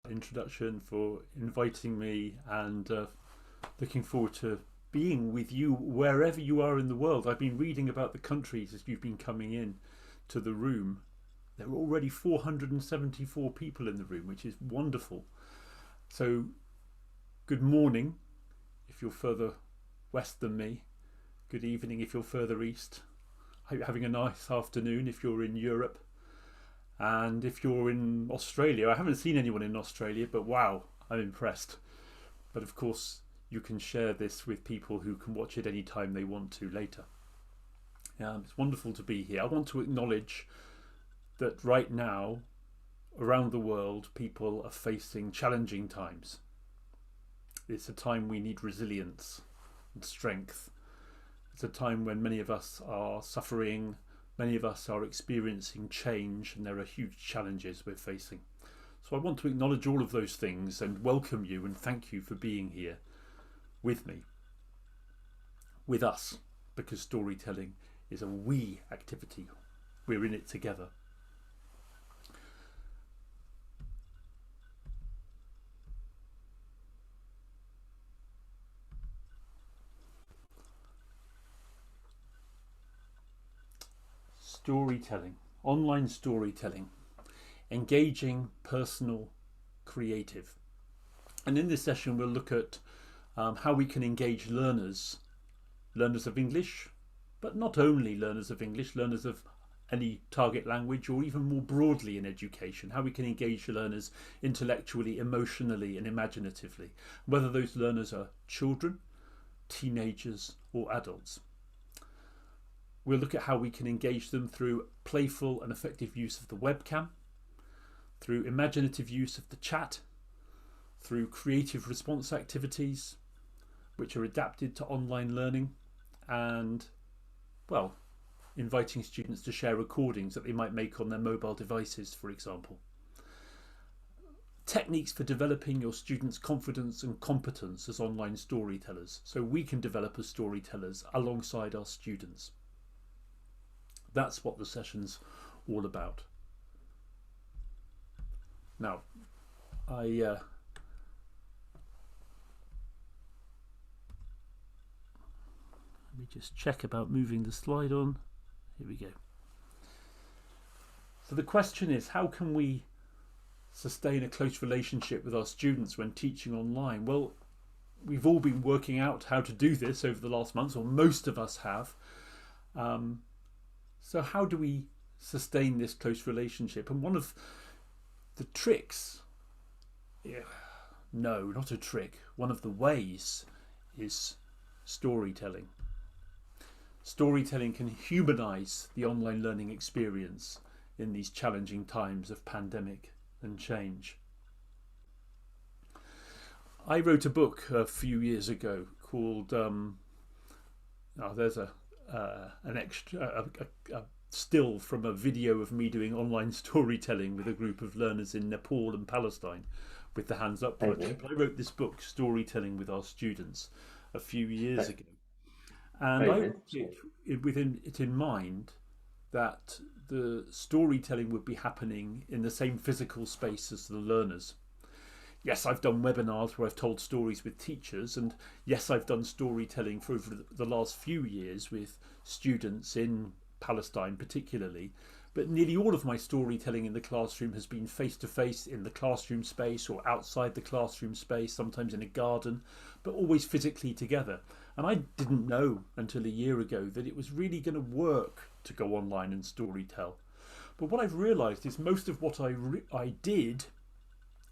introduction, for inviting me, and looking forward to being with you wherever you are in the world. I've been reading about the countries as you've been coming in to the room. There are already 474 people in the room, which is wonderful. So, good morning if you're further west than me. Good evening if you're further east. I hope you're having a nice afternoon if you're in Europe. And if you're in Australia, I haven't seen anyone in Australia, but wow, I'm impressed. But of course, you can share this with people who can watch it any time they want to later. It's wonderful to be here. I want to acknowledge that right now, around the world, people are facing challenging times. It's a time we need resilience and strength. It's a time when many of us are suffering, many of us are experiencing change, and there are huge challenges we're facing. So I want to acknowledge all of those things and welcome you and thank you for being here with me, with us, because storytelling is a we activity. We're in it together. Storytelling, online storytelling, engaging, personal, creative. And in this session we'll look at how we can engage learners of English, but not only learners of English, learners of any target language, or even more broadly in education, how we can engage learners intellectually, emotionally and imaginatively, whether those learners are children, teenagers or adults. We'll look at how we can engage them through playful and effective use of the webcam, through imaginative use of the chat, through creative response activities which are adapted to online learning, and, well, inviting students to share recordings that they might make on their mobile devices, for example. Techniques for developing your students' confidence and competence as online storytellers, so we can develop as storytellers alongside our students. That's what the session's all about. Now, let me just check about moving the slide on. Here we go. So the question is, how can we sustain a close relationship with our students when teaching online? Well, we've all been working out how to do this over the last months, or most of us have. So how do we sustain this close relationship? And one of the tricks, no, not a trick, one of the ways is storytelling. Storytelling can humanise the online learning experience in these challenging times of pandemic and change. I wrote a book a few years ago called, there's a still from a video of me doing online storytelling with a group of learners in Nepal and Palestine with the Hands Up project. I wrote this book, Storytelling with Our Students, a few years ago. And I wrote it with it in mind that the storytelling would be happening in the same physical space as the learners. Yes, I've done webinars where I've told stories with teachers, and yes, I've done storytelling for over the last few years with students in Palestine particularly, but nearly all of my storytelling in the classroom has been face-to-face in the classroom space or outside the classroom space, sometimes in a garden, but always physically together. And I didn't know until a year ago that it was really going to work to go online and storytell. But what I've realised is most of what I did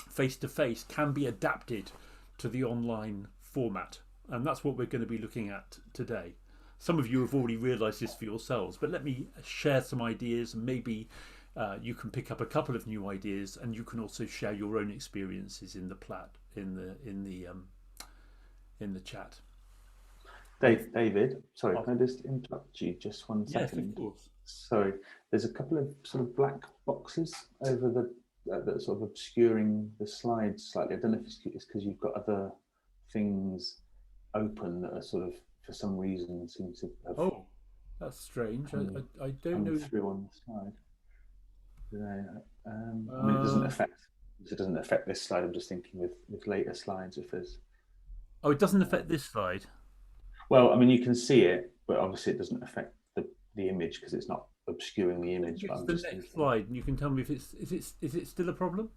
face-to-face can be adapted to the online format, and that's what we're going to be looking at today. Some of you have already realised this for yourselves, but let me share some ideas, and maybe you can pick up a couple of new ideas, and you can also share your own experiences in the chat. David, sorry, can I just interrupt you just 1 second? Yes, of course. Sorry, there's a couple of sort of black boxes over the that sort of obscuring the slides slightly. I don't know if it's because you've got other things open that are sort of, for some reason, seem to have. Oh, that's strange. I don't know. Through on the slide. I mean, it doesn't affect it doesn't affect this slide. I'm just thinking with later slides if there's. Oh, it doesn't affect this slide. Well, I mean, you can see it, but obviously it doesn't affect the image because it's not obscuring the If image. you But get to I'm the just next thinking, slide, and you can tell me if is it still a problem?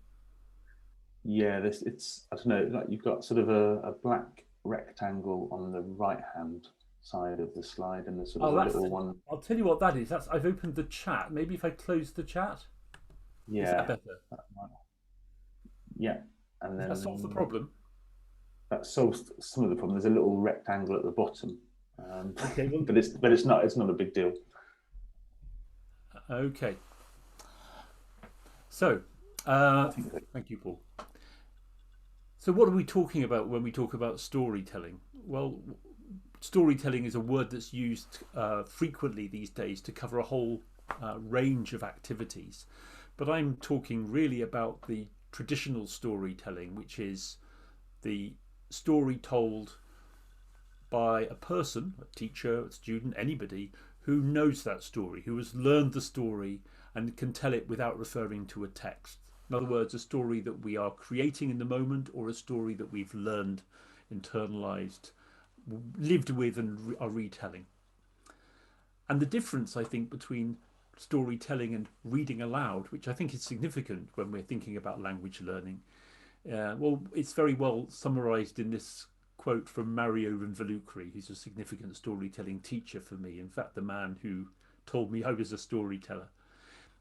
yeah, this it's I don't know, like you've got sort of a black rectangle on the right hand side of the slide, and there's sort of Oh, a that's. little one. I'll tell you what that is. That's I've opened the chat. Maybe if I close the chat, is that Yeah, better? yeah, and Does that solve the then problem? that solves some of the problem. There's a little rectangle at the bottom, Okay. Well. but it's not a big deal. Okay. So, I think thank you, Paul. So, what are we talking about when we talk about storytelling? Well, storytelling is a word that's used frequently these days to cover a whole range of activities. But I'm talking really about the traditional storytelling, which is the story told by a person, a teacher, a student, anybody who knows that story, who has learned the story and can tell it without referring to a text. In other words, a story that we are creating in the moment or a story that we've learned, internalized, lived with, and are retelling. And the difference, I think, between storytelling and reading aloud, which I think is significant when we're thinking about language learning, well, it's very well summarized in this quote from Mario Involucri, who's a significant storytelling teacher for me. In fact, the man who told me I was a storyteller.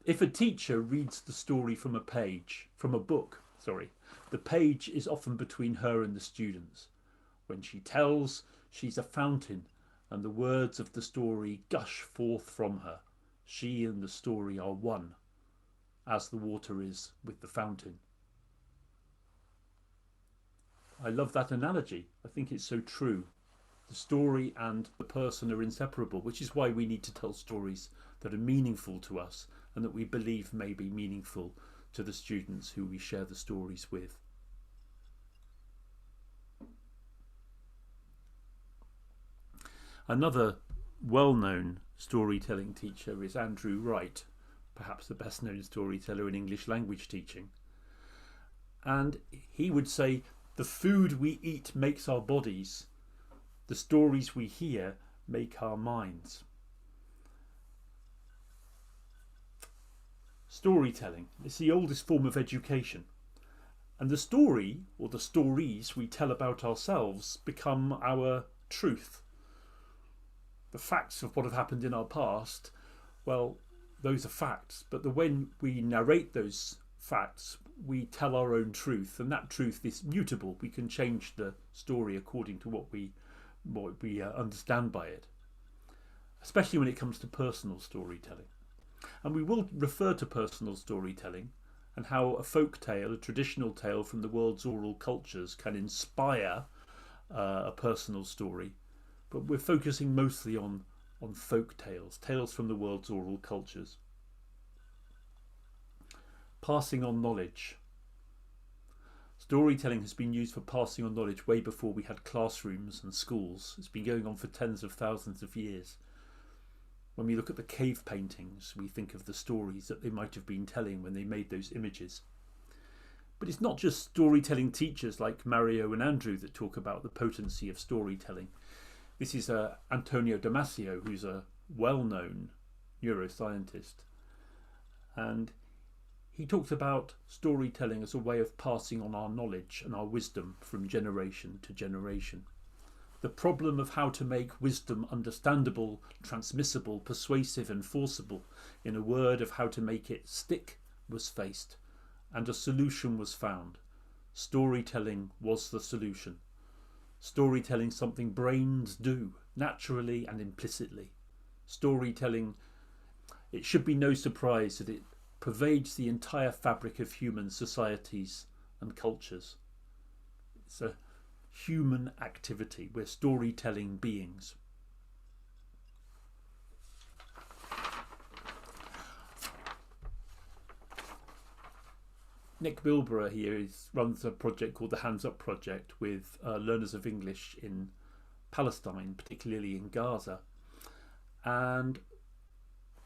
If a teacher reads the story from a book, the page is often between her and the students. When she tells, she's a fountain, and the words of the story gush forth from her. She and the story are one, as the water is with the fountain. I love that analogy. I think it's so true. The story and the person are inseparable, which is why we need to tell stories that are meaningful to us and that we believe may be meaningful to the students who we share the stories with. Another well-known storytelling teacher is Andrew Wright, perhaps the best known storyteller in English language teaching. And he would say, the food we eat makes our bodies, the stories we hear make our minds. Storytelling is the oldest form of education, and the story, or the stories we tell about ourselves, become our truth. The facts of what have happened in our past, well, those are facts, but when we narrate those facts, we tell our own truth, and that truth is mutable. We can change the story according to what we understand by it, especially when it comes to personal storytelling. And we will refer to personal storytelling and how a folk tale, a traditional tale from the world's oral cultures, can inspire a personal story. But we're focusing mostly on folk tales, tales from the world's oral cultures. Passing on knowledge. Storytelling has been used for passing on knowledge way before we had classrooms and schools. It's been going on for tens of thousands of years. When we look at the cave paintings, we think of the stories that they might have been telling when they made those images. But it's not just storytelling teachers like Mario and Andrew that talk about the potency of storytelling. This is Antonio Damasio, who's a well-known neuroscientist. And he talked about storytelling as a way of passing on our knowledge and our wisdom from generation to generation. The problem of how to make wisdom understandable, transmissible, persuasive and forcible, in a word of how to make it stick, was faced, and a solution was found. Storytelling was the solution. Storytelling, something brains do, naturally and implicitly. Storytelling, it should be no surprise that it pervades the entire fabric of human societies and cultures. It's a human activity. We're storytelling beings. Nick Bilborough here runs a project called the Hands Up Project with learners of English in Palestine, particularly in Gaza. And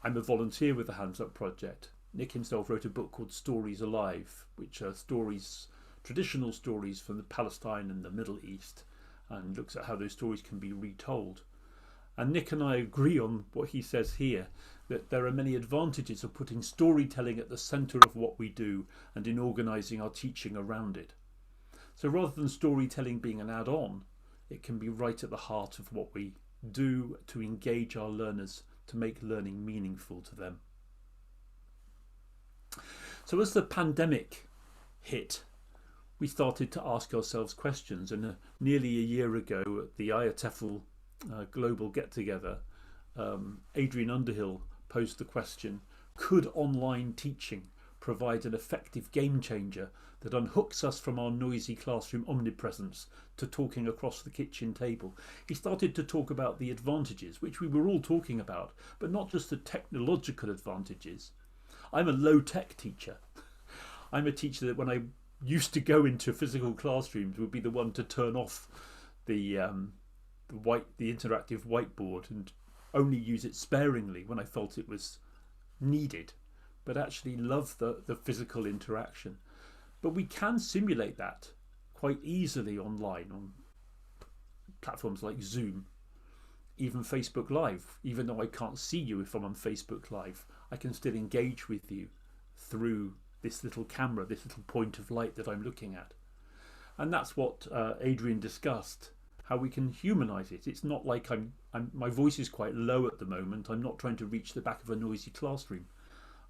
I'm a volunteer with the Hands Up Project. Nick himself wrote a book called Stories Alive, which are stories, traditional stories from the Palestine and the Middle East, and looks at how those stories can be retold. And Nick and I agree on what he says here, that there are many advantages of putting storytelling at the centre of what we do and in organising our teaching around it. So rather than storytelling being an add-on, it can be right at the heart of what we do to engage our learners, to make learning meaningful to them. So as the pandemic hit, we started to ask ourselves questions, and nearly a year ago at the IATEFL global get-together, Adrian Underhill posed the question, could online teaching provide an effective game changer that unhooks us from our noisy classroom omnipresence to talking across the kitchen table? He started to talk about the advantages, which we were all talking about, but not just the technological advantages. I'm a low-tech teacher. I'm a teacher that when I used to go into physical classrooms would be the one to turn off the interactive whiteboard and only use it sparingly when I felt it was needed, but actually love the physical interaction. But we can simulate that quite easily online on platforms like Zoom, even Facebook Live. Even though I can't see you if I'm on Facebook Live, I can still engage with you through this little camera, this little point of light that I'm looking at. And that's what Adrian discussed, how we can humanise it. It's not like my voice is quite low at the moment. I'm not trying to reach the back of a noisy classroom.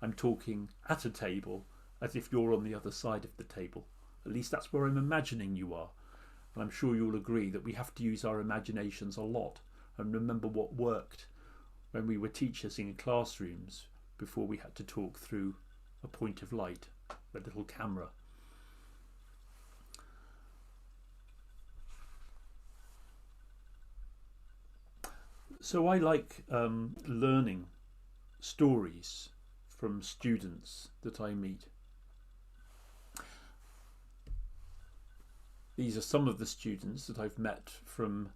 I'm talking at a table as if you're on the other side of the table. At least that's where I'm imagining you are. And I'm sure you'll agree that we have to use our imaginations a lot and remember what worked when we were teachers in classrooms before we had to talk through a point of light, a little camera. So I like learning stories from students that I meet. These are some of the students that I've met from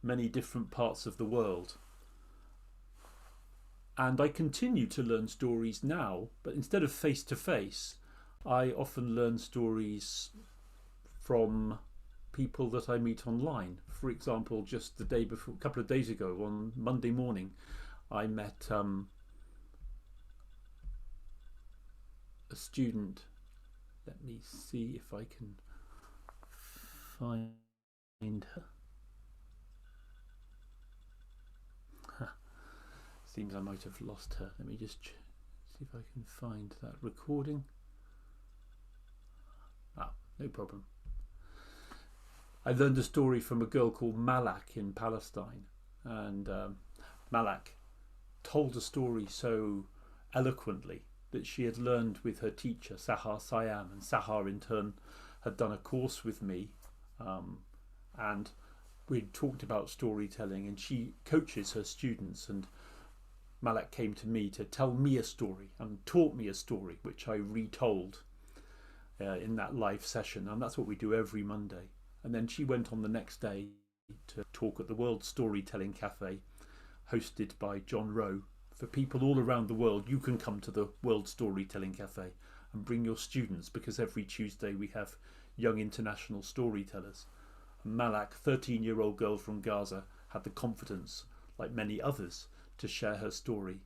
many different parts of the world. And I continue to learn stories now, but instead of face to face, I often learn stories from people that I meet online. For example, just the day before, a couple of days ago, on Monday morning, I met a student. Let me see if I can find her. Seems I might have lost her. Let me just see if I can find that recording. No problem. I learned a story from a girl called Malak in Palestine, and Malak told a story so eloquently that she had learned with her teacher Sahar Siam, and Sahar in turn had done a course with me, and we'd talked about storytelling, and she coaches her students, and Malak came to me to tell me a story and taught me a story which I retold in that live session, and that's what we do every Monday. And then she went on the next day to talk at the World Storytelling Cafe, hosted by John Rowe. For people all around the world, you can come to the World Storytelling Cafe and bring your students, because every Tuesday we have young international storytellers. And Malak, 13-year-old girl from Gaza, had the confidence, like many others, to share her story,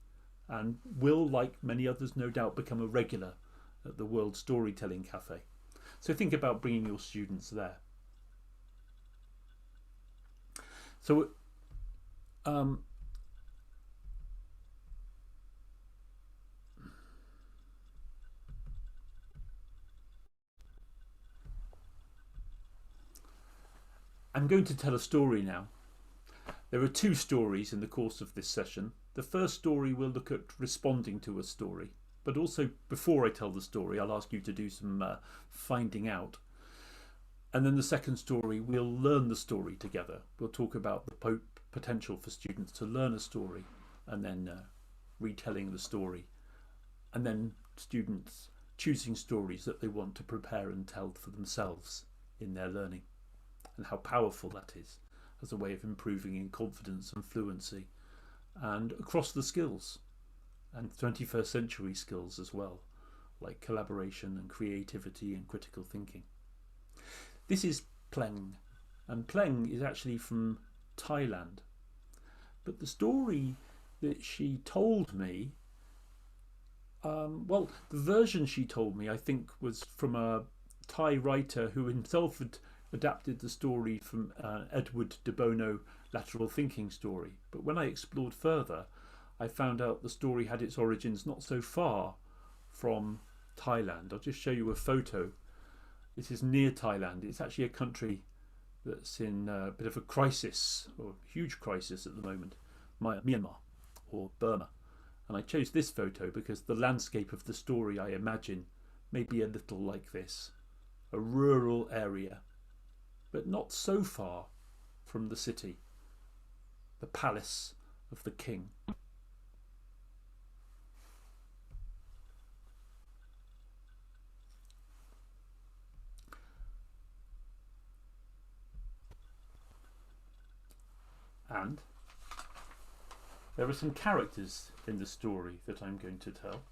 and will, like many others no doubt, become a regular at the World Storytelling Cafe. So think about bringing your students there. So I'm going to tell a story now. There are two stories in the course of this session. The first story will look at responding to a story, but also before I tell the story I'll ask you to do some finding out. And then the second story, we'll learn the story together. We'll talk about the potential for students to learn a story, and then retelling the story, and then students choosing stories that they want to prepare and tell for themselves in their learning, and how powerful that is as a way of improving in confidence and fluency and across the skills, and 21st century skills as well, like collaboration and creativity and critical thinking. This is Pleng, and Pleng is actually from Thailand. But the story that she told me, the version she told me, I think, was from a Thai writer who himself had adapted the story from Edward de Bono lateral thinking story. But when I explored further, I found out the story had its origins not so far from Thailand. I'll just show you a photo. This is near Thailand. It's actually a country that's in a bit of a crisis, or huge crisis at the moment, Myanmar or Burma. And I chose this photo because the landscape of the story, I imagine, may be a little like this. A rural area, but not so far from the city, the palace of the king. And there are some characters in the story that I'm going to tell,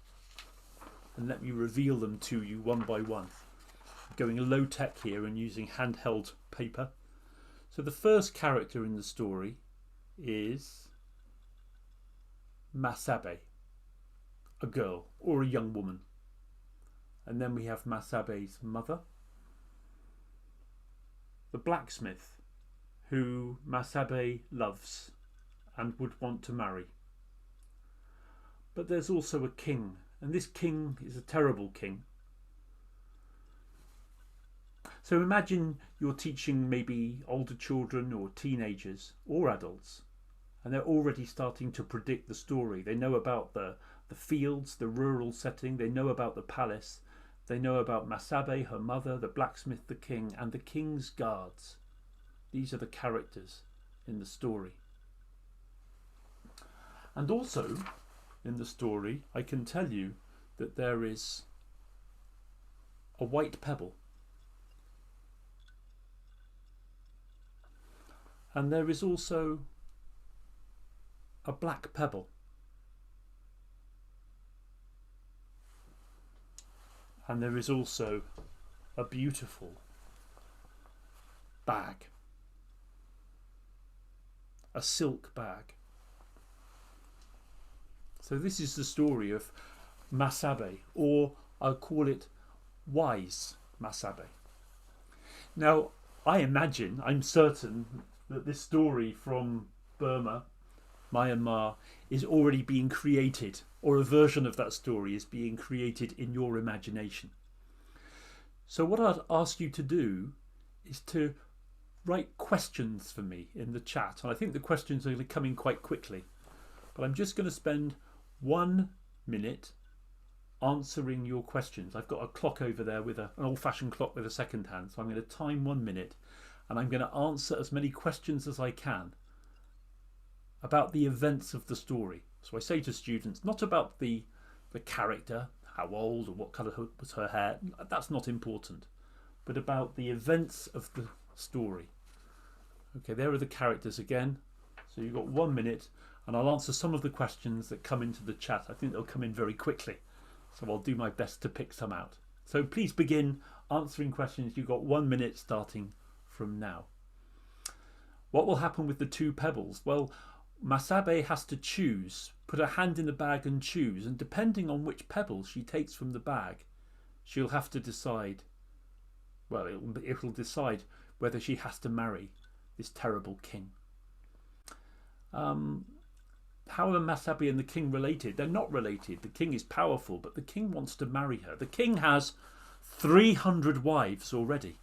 and let me reveal them to you one by one. I'm going low tech here and using handheld paper. So the first character in the story is Masabe, a girl or a young woman. And then we have Masabe's mother, the blacksmith, who Masabe loves and would want to marry. But there's also a king, and this king is a terrible king. So imagine you're teaching maybe older children or teenagers or adults, and they're already starting to predict the story. They know about the fields, the rural setting, they know about the palace, they know about Masabe, her mother, the blacksmith, the king, and the king's guards. These are the characters in the story. And also, in the story, I can tell you that there is a white pebble. And there is also a black pebble. And there is also a beautiful bag. A silk bag. So this is the story of Masabe, or I'll call it Wise Masabe. Now, I'm certain that this story from Burma, Myanmar, is already being created, or a version of that story is being created in your imagination. So what I'd ask you to do is to write questions for me in the chat. And I think the questions are going to come in quite quickly. But I'm just going to spend 1 minute answering your questions. I've got a clock over there with an old-fashioned clock with a second hand. So I'm going to time 1 minute and I'm going to answer as many questions as I can about the events of the story. So I say to students, not about the character, how old or what colour was her hair, that's not important, but about the events of the story. Okay, there are the characters again. So you've got 1 minute and I'll answer some of the questions that come into the chat. I think they'll come in very quickly, so I'll do my best to pick some out. So please begin answering questions. You've got 1 minute starting from now. What will happen with the 2 pebbles? Well, Masabe has to choose, put her hand in the bag and choose, and depending on which pebble she takes from the bag, she'll have to decide, well, it'll decide whether she has to marry this terrible king. How are Masabe and the king related? They're not related. The king is powerful, but the king wants to marry her. The king has 300 wives already,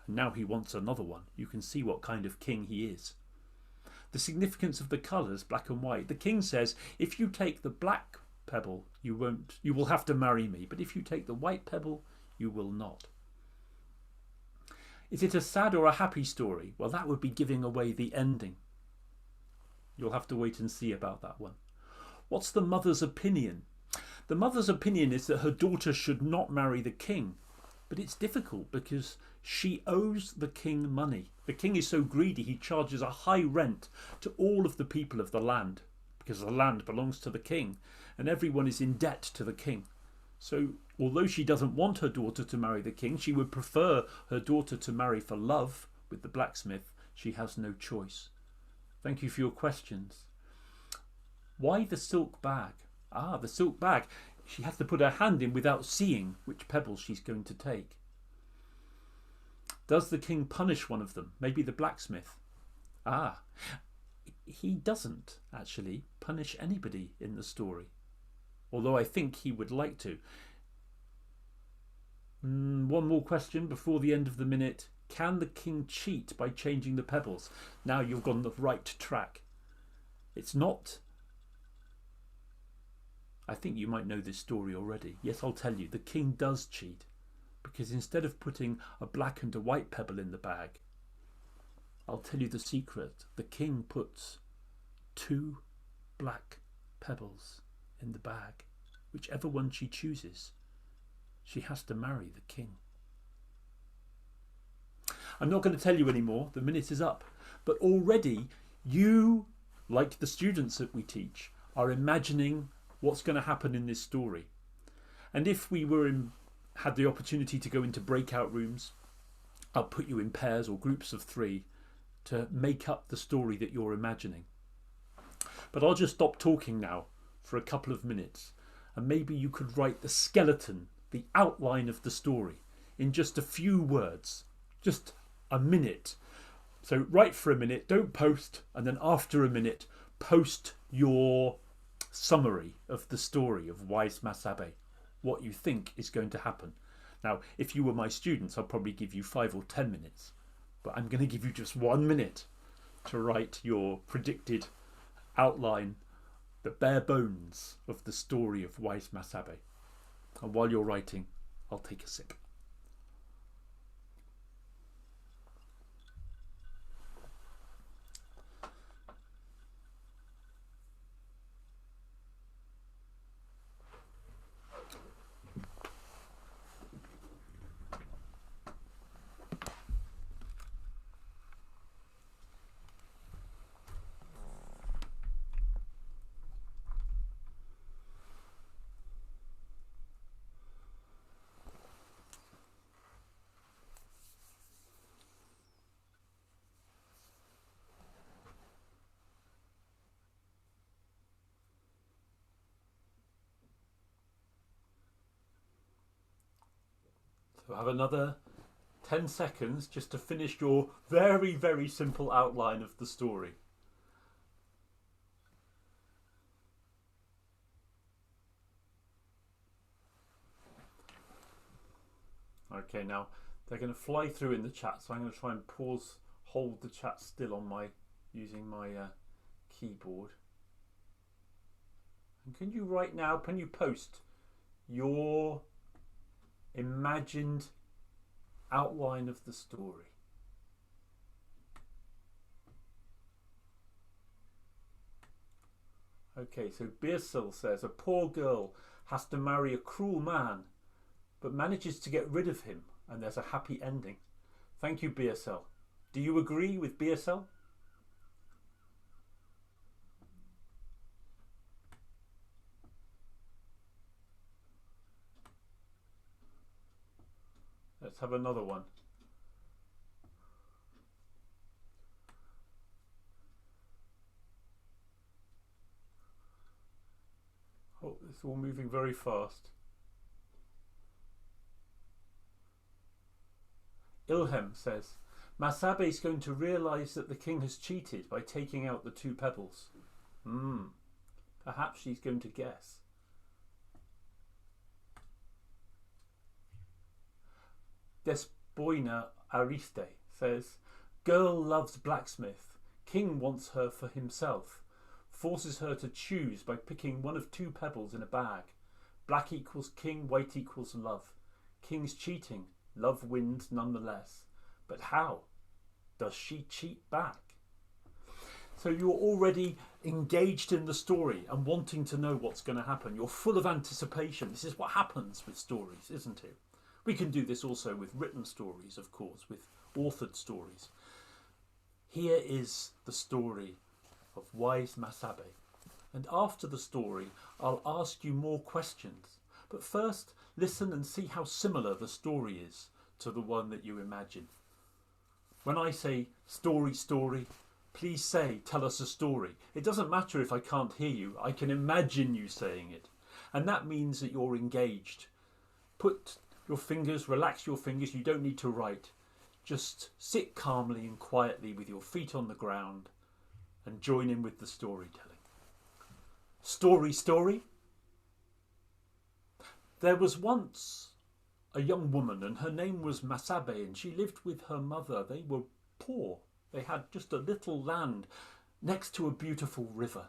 and now he wants another one. You can see what kind of king he is. The significance of the colours, black and white. The king says, if you take the black pebble, you will have to marry me, but if you take the white pebble, you will not. Is it a sad or a happy story? Well, that would be giving away the ending. You'll have to wait and see about that one. What's the mother's opinion? The mother's opinion is that her daughter should not marry the king, but it's difficult because she owes the king money. The king is so greedy he charges a high rent to all of the people of the land because the land belongs to the king and everyone is in debt to the king. So although she doesn't want her daughter to marry the king, she would prefer her daughter to marry for love with the blacksmith. She has no choice. Thank you for your questions. Why the silk bag? Ah, the silk bag. She has to put her hand in without seeing which pebbles she's going to take. Does the king punish one of them? Maybe the blacksmith. Ah, he doesn't actually punish anybody in the story, although I think he would like to. One more question before the end of the minute. Can the king cheat by changing the pebbles? Now you've gone the right track. It's not... I think you might know this story already. Yes, I'll tell you. The king does cheat, because instead of putting a black and a white pebble in the bag, I'll tell you the secret. The king puts 2 black pebbles in the bag. Whichever one she chooses, she has to marry the king. I'm not going to tell you anymore. The minute is up. But already you, like the students that we teach, are imagining what's going to happen in this story. And if we had the opportunity to go into breakout rooms, I'll put you in pairs or groups of 3 to make up the story that you're imagining. But I'll just stop talking now for a couple of minutes, and maybe you could write the skeleton, the outline of the story, in just a few words, just a minute. So write for a minute, don't post, and then after a minute post your summary of the story of Wise Masabe, what you think is going to happen. Now, if you were my students, I'll probably give you 5 or 10 minutes, but I'm going to give you just 1 minute to write your predicted outline, the bare bones of the story of Wise Masabe. And while you're writing, I'll take a sip. So have another 10 seconds just to finish your very, very simple outline of the story. Okay, now they're going to fly through in the chat, so I'm going to try and hold the chat still on using my keyboard. And can you right now, can you post your imagined outline of the story? Okay, so Beersil says a poor girl has to marry a cruel man but manages to get rid of him and there's a happy ending. Thank you, Beersil. Do you agree with Beersil? Let's have another one. Oh, it's all moving very fast. Ilhem says, Masabe is going to realise that the king has cheated by taking out the 2 pebbles. Perhaps she's going to guess. Despoina Ariste says, girl loves blacksmith. King wants her for himself. Forces her to choose by picking one of 2 pebbles in a bag. Black equals king, white equals love. King's cheating. Love wins nonetheless. But how? Does she cheat back? So you're already engaged in the story and wanting to know what's going to happen. You're full of anticipation. This is what happens with stories, isn't it? We can do this also with written stories, of course, with authored stories. Here is the story of Wise Masabe. And after the story, I'll ask you more questions. But first, listen and see how similar the story is to the one that you imagine. When I say story, story, please say, tell us a story. It doesn't matter if I can't hear you. I can imagine you saying it. And that means that you're engaged. Put your fingers, relax your fingers. You don't need to write. Just sit calmly and quietly with your feet on the ground and join in with the storytelling. Story, story. There was once a young woman, and her name was Masabe, and she lived with her mother. They were poor. They had just a little land next to a beautiful river.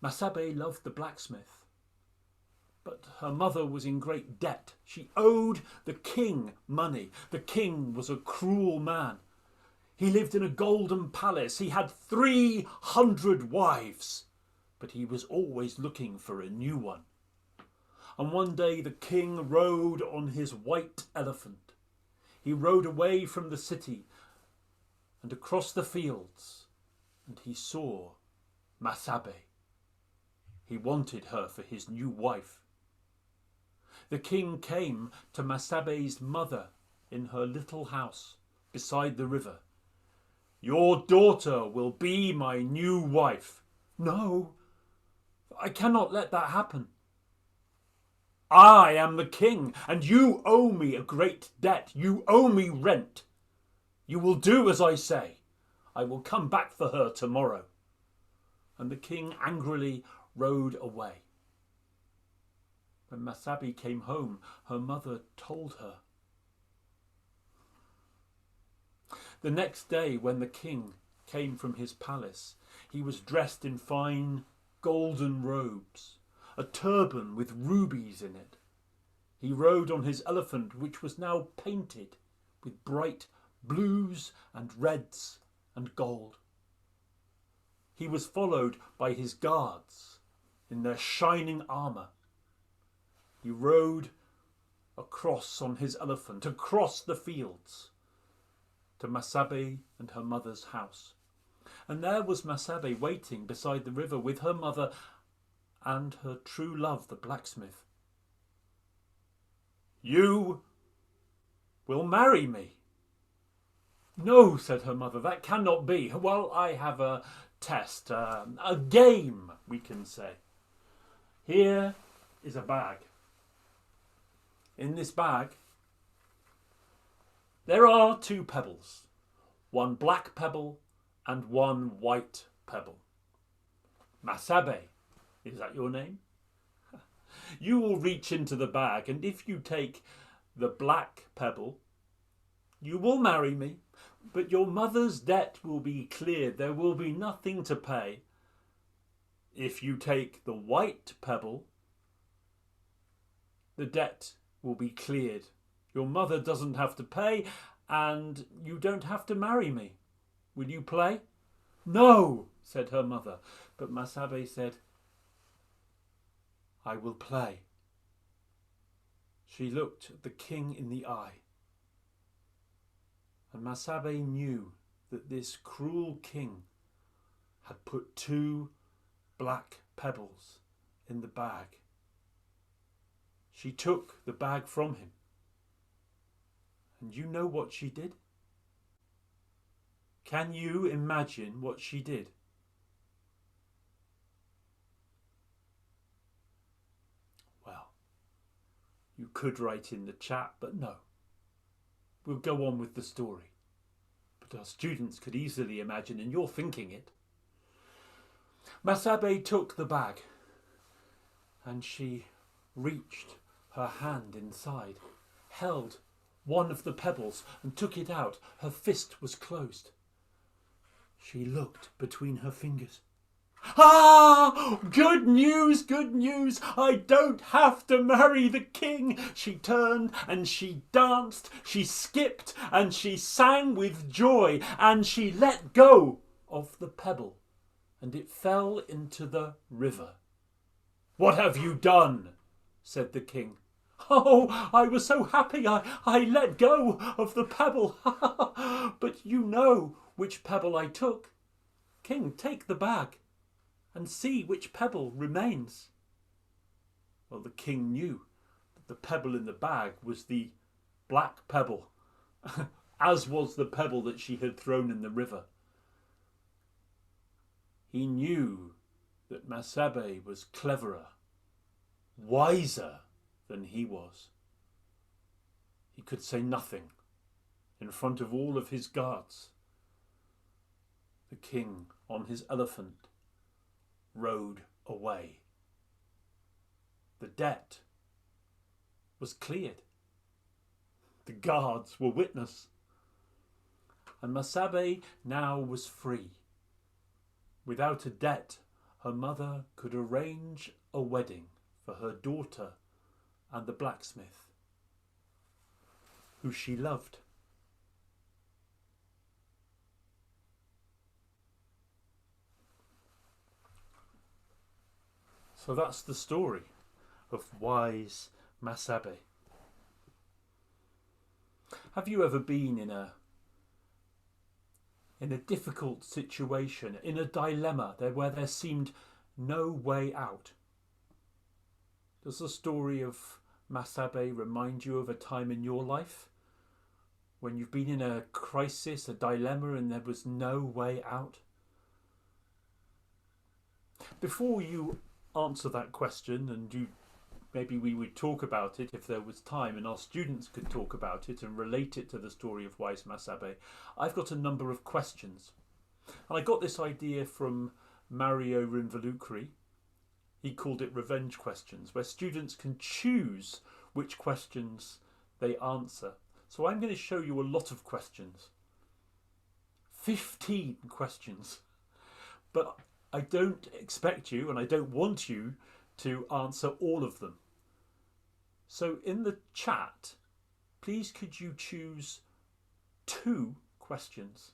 Masabe loved the blacksmith, but her mother was in great debt. She owed the king money. The king was a cruel man. He lived in a golden palace. He had 300 wives, but he was always looking for a new one. And one day the king rode on his white elephant. He rode away from the city and across the fields, and he saw Masabe. He wanted her for his new wife. The king came to Masabe's mother in her little house beside the river. "Your daughter will be my new wife." "No, I cannot let that happen." "I am the king, and you owe me a great debt. You owe me rent. You will do as I say. I will come back for her tomorrow." And the king angrily rode away. When Masabe came home, her mother told her. The next day, when the king came from his palace, he was dressed in fine golden robes, a turban with rubies in it. He rode on his elephant, which was now painted with bright blues and reds and gold. He was followed by his guards in their shining armour. He rode across on his elephant, across the fields, to Masabe and her mother's house. And there was Masabe waiting beside the river with her mother and her true love, the blacksmith. "You will marry me." "No," said her mother, "that cannot be." "Well, I have a test, a game, we can say. Here is a bag. In this bag, there are 2 pebbles, one black pebble and one white pebble. Masabe, is that your name? You will reach into the bag, and if you take the black pebble, you will marry me, but your mother's debt will be cleared. There will be nothing to pay. If you take the white pebble, the debt will be cleared. Your mother doesn't have to pay, and you don't have to marry me. Will you play?" "No," said her mother. But Masabe said, "I will play." She looked the king in the eye, and Masabe knew that this cruel king had put 2 black pebbles in the bag. She took the bag from him, and you know what she did? Can you imagine what she did? Well, you could write in the chat, but no. We'll go on with the story. But our students could easily imagine, and you're thinking it. Masabe took the bag, and she reached her hand inside, held one of the pebbles and took it out. Her fist was closed. She looked between her fingers. "Ah! Good news, good news! I don't have to marry the king!" She turned and she danced, she skipped and she sang with joy, and she let go of the pebble and it fell into the river. "What have you done?" said the king. "Oh, I was so happy I let go of the pebble." "But you know which pebble I took. King, take the bag and see which pebble remains." Well, the king knew that the pebble in the bag was the black pebble, as was the pebble that she had thrown in the river. He knew that Masabe was cleverer, wiser than he was. He could say nothing in front of all of his guards. The king, on his elephant, rode away. The debt was cleared. The guards were witness. And Masabe now was free. Without a debt, her mother could arrange a wedding for her daughter and the blacksmith, who she loved. So that's the story of wise Masabe. Have you ever been in a difficult situation, in a dilemma where there seemed no way out? Does the story of Masabe remind you of a time in your life when you've been in a crisis, a dilemma, and there was no way out? Before you answer that question, and maybe we would talk about it if there was time and our students could talk about it and relate it to the story of wise Masabe, I've got a number of questions. And I got this idea from Mario Rinvolucri. He called it revenge questions, where students can choose which questions they answer. So I'm going to show you a lot of questions. 15 questions. But I don't expect you, and I don't want you, to answer all of them. So in the chat, please could you choose 2 questions,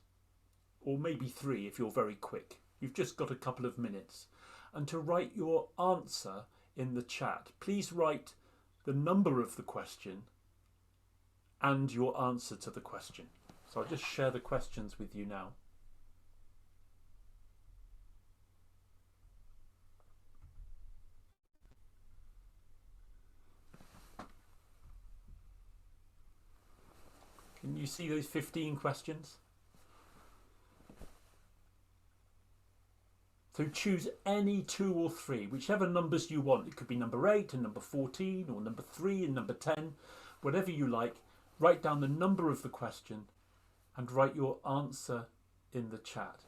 or maybe 3 if you're very quick. You've just got a couple of minutes. And to write your answer in the chat, please write the number of the question and your answer to the question. So I'll just share the questions with you now. Can you see those 15 questions? So choose any 2 or 3, whichever numbers you want. It could be number 8 and number 14, or number 3 and number 10, whatever you like. Write down the number of the question and write your answer in the chat.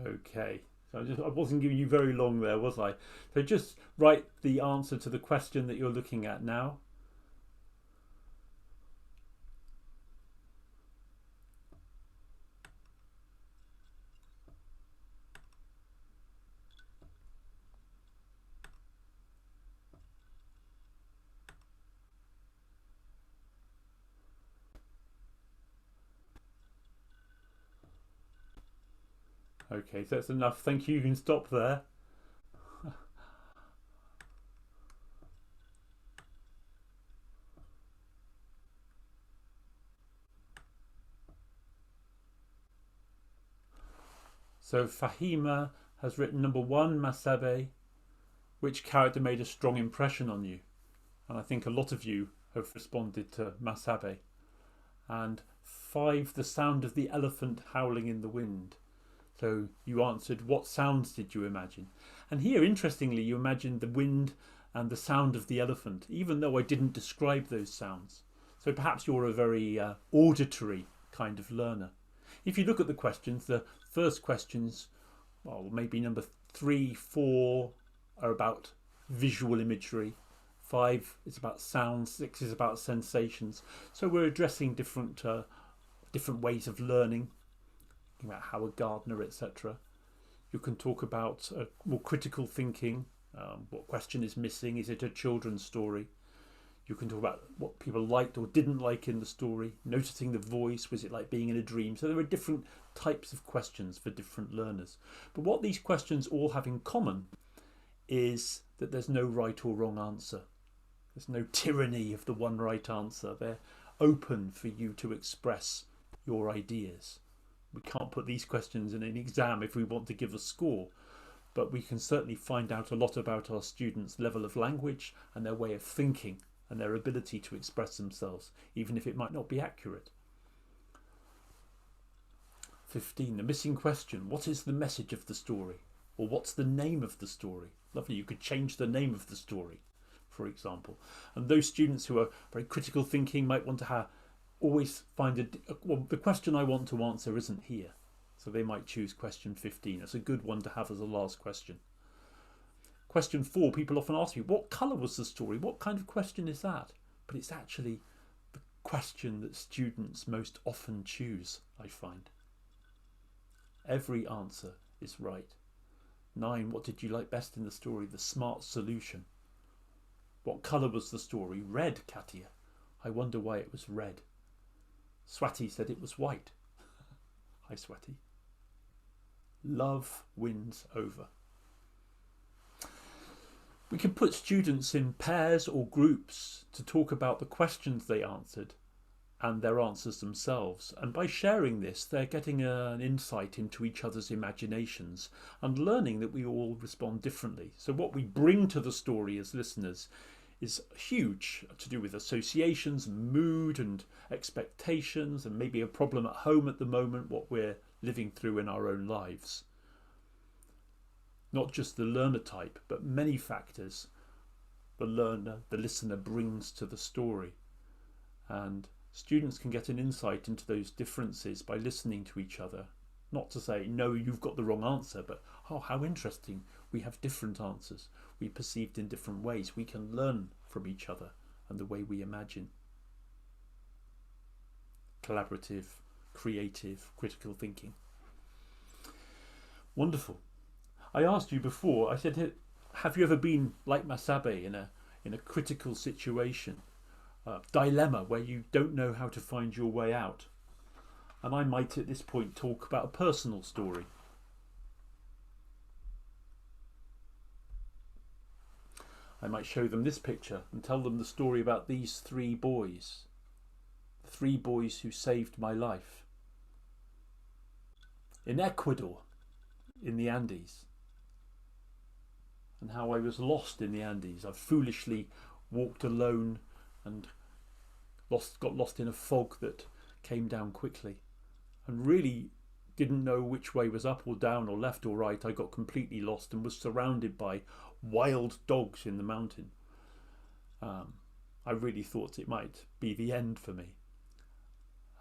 Okay, so I wasn't giving you very long there, was I? So just write the answer to the question that you're looking at now. Okay, so that's enough. Thank you. You can stop there. So Fahima has written number 1, Masabe. Which character made a strong impression on you? And I think a lot of you have responded to Masabe. And 5, the sound of the elephant howling in the wind. So you answered, what sounds did you imagine? And here, interestingly, you imagined the wind and the sound of the elephant, even though I didn't describe those sounds. So perhaps you're a very auditory kind of learner. If you look at the questions, the first questions, well, maybe number 3, 4 are about visual imagery. 5 is about sound. 6 is about sensations. So we're addressing different ways of learning, about Howard Gardner, etc. You can talk about more critical thinking. What question is missing? Is it a children's story? You can talk about what people liked or didn't like in the story. Noticing the voice. Was it like being in a dream? So there are different types of questions for different learners. But what these questions all have in common is that there's no right or wrong answer. There's no tyranny of the one right answer. They're open for you to express your ideas. We can't put these questions in an exam if we want to give a score, but we can certainly find out a lot about our students' level of language and their way of thinking and their ability to express themselves, even if it might not be accurate. 15. The missing question. What is the message of the story? Or what's the name of the story? Lovely, you could change the name of the story, for example. And those students who are very critical thinking might want to always find well, the question I want to answer isn't here. So they might choose question 15. That's a good one to have as a last question. Question 4, people often ask me, what colour was the story? What kind of question is that? But it's actually the question that students most often choose, I find. Every answer is right. 9, what did you like best in the story? The smart solution. What colour was the story? Red, Katia. I wonder why it was red. Swati said it was white. Hi, Swati. Love wins over. We can put students in pairs or groups to talk about the questions they answered and their answers themselves. And by sharing this, they're getting an insight into each other's imaginations and learning that we all respond differently. So what we bring to the story as listeners is huge, to do with associations, mood and expectations, and maybe a problem at home at the moment, what we're living through in our own lives. Not just the learner type, but many factors the listener brings to the story. And students can get an insight into those differences by listening to each other. Not to say, no, you've got the wrong answer, but, oh, how interesting. We have different answers. We perceived in different ways. We can learn from each other and the way we imagine. Collaborative, creative, critical thinking. Wonderful. I asked you before, I said, have you ever been like Masabe in a critical situation, dilemma where you don't know how to find your way out? And I might at this point talk about a personal story. I might show them this picture and tell them the story about these 3 boys. The 3 boys who saved my life. In Ecuador, in the Andes. And how I was lost in the Andes. I foolishly walked alone and got lost in a fog that came down quickly. And really didn't know which way was up or down or left or right. I got completely lost and was surrounded by wild dogs in the mountain. I really thought it might be the end for me.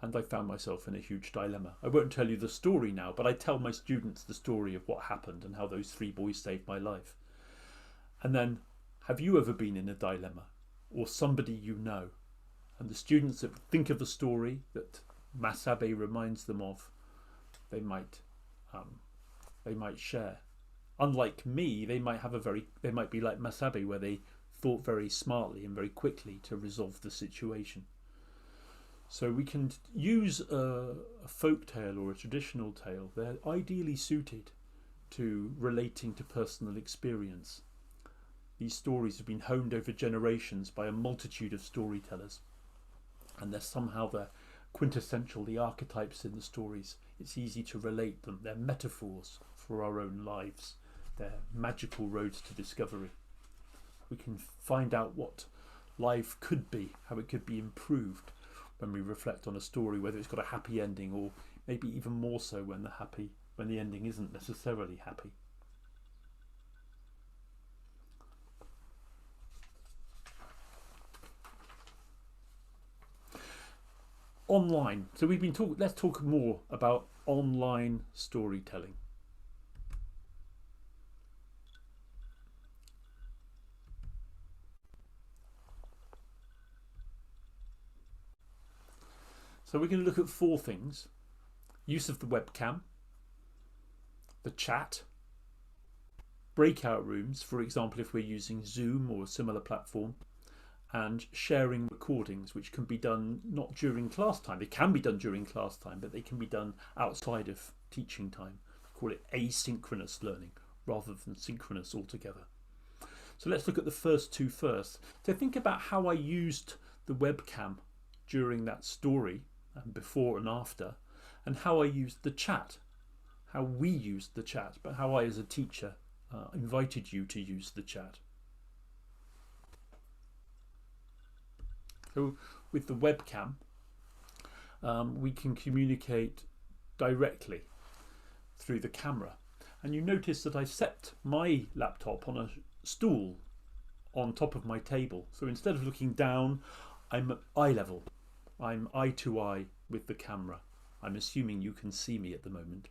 And I found myself in a huge dilemma. I won't tell you the story now, but I tell my students the story of what happened and how those 3 boys saved my life. And then, have you ever been in a dilemma, or somebody you know? And the students that think of the story that Masabe reminds them of, they might share. Unlike me, they might be like Masabe, where they thought very smartly and very quickly to resolve the situation. So we can use a folk tale or a traditional tale. They're ideally suited to relating to personal experience. These stories have been honed over generations by a multitude of storytellers, and they're quintessential, the archetypes in the stories. It's easy to relate them. They're metaphors for our own lives. They're magical roads to discovery. We can find out what life could be, how it could be improved when we reflect on a story, whether it's got a happy ending or maybe even more so when when the ending isn't necessarily happy. Online. So we've been talking, let's talk more about online storytelling. So we're going to look at 4 things: use of the webcam, the chat, breakout rooms, for example if we're using Zoom or a similar platform, and sharing recordings, which can be done not during class time. They can be done during class time, but they can be done outside of teaching time. We call it asynchronous learning rather than synchronous altogether. So let's look at the first 2 first. So think about how I used the webcam during that story, and before and after, and how I used the chat, how we used the chat, but how I as a teacher invited you to use the chat. So with the webcam, we can communicate directly through the camera. And you notice that I set my laptop on a stool on top of my table. So instead of looking down, I'm at eye level. I'm eye to eye with the camera. I'm assuming you can see me at the moment.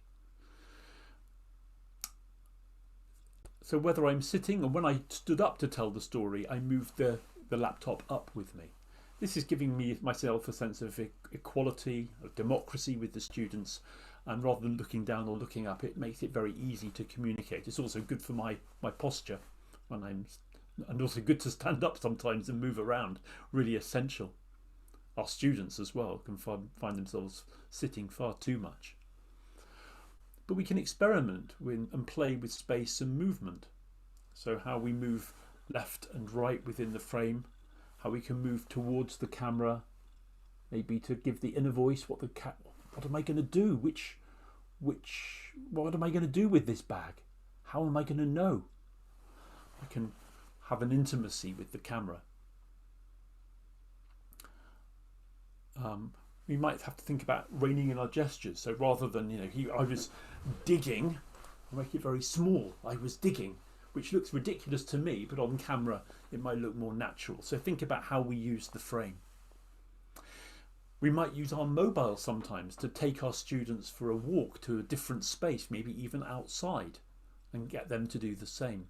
So whether I'm sitting, or when I stood up to tell the story, I moved the laptop up with me. This is giving myself a sense of equality, of democracy with the students, and rather than looking down or looking up, it makes it very easy to communicate. It's also good for my posture when and also good to stand up sometimes and move around, really essential. Our students as well can find themselves sitting far too much. But we can experiment and play with space and movement. So how we move left and right within the frame, how we can move towards the camera, maybe to give the inner voice what am I going to do? What am I going to do with this bag? How am I going to know? I can have an intimacy with the camera. We might have to think about reining in our gestures. So rather than, I was digging, I'll make it very small. I was digging, which looks ridiculous to me, but on camera it might look more natural. So think about how we use the frame. We might use our mobile sometimes to take our students for a walk to a different space, maybe even outside, and get them to do the same.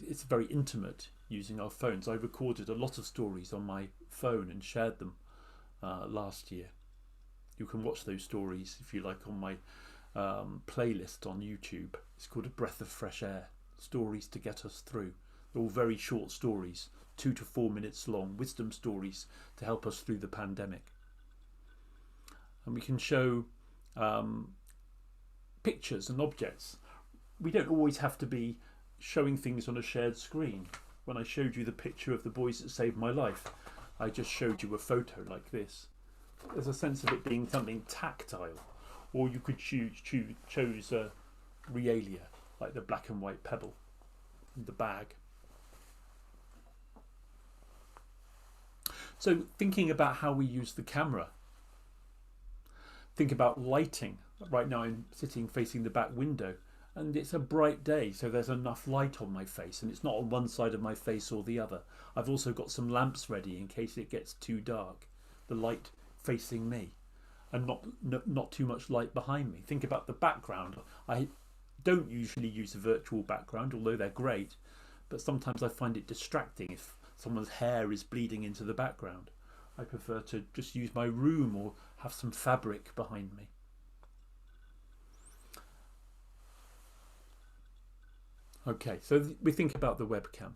It's very intimate using our phones. I recorded a lot of stories on my phone and shared them last year. You can watch those stories if you like on my playlist on YouTube. It's called A Breath of Fresh Air, Stories to Get Us Through. They're all very short stories, 2 to 4 minutes long, wisdom stories to help us through the pandemic. And we can show pictures and objects. We don't always have to be showing things on a shared screen. When I showed you the picture of the boys that saved my life, I just showed you a photo like this. There's a sense of it being something tactile, or you could choose a realia like the black and white pebble in the bag. So thinking about how we use the camera, think about lighting. Right now I'm sitting facing the back window and it's a bright day, so there's enough light on my face, and it's not on one side of my face or the other. I've also got some lamps ready in case it gets too dark, the light facing me, and not too much light behind me. Think about the background. I don't usually use a virtual background, although they're great, but sometimes I find it distracting if someone's hair is bleeding into the background. I prefer to just use my room or have some fabric behind me. Okay, so we think about the webcam.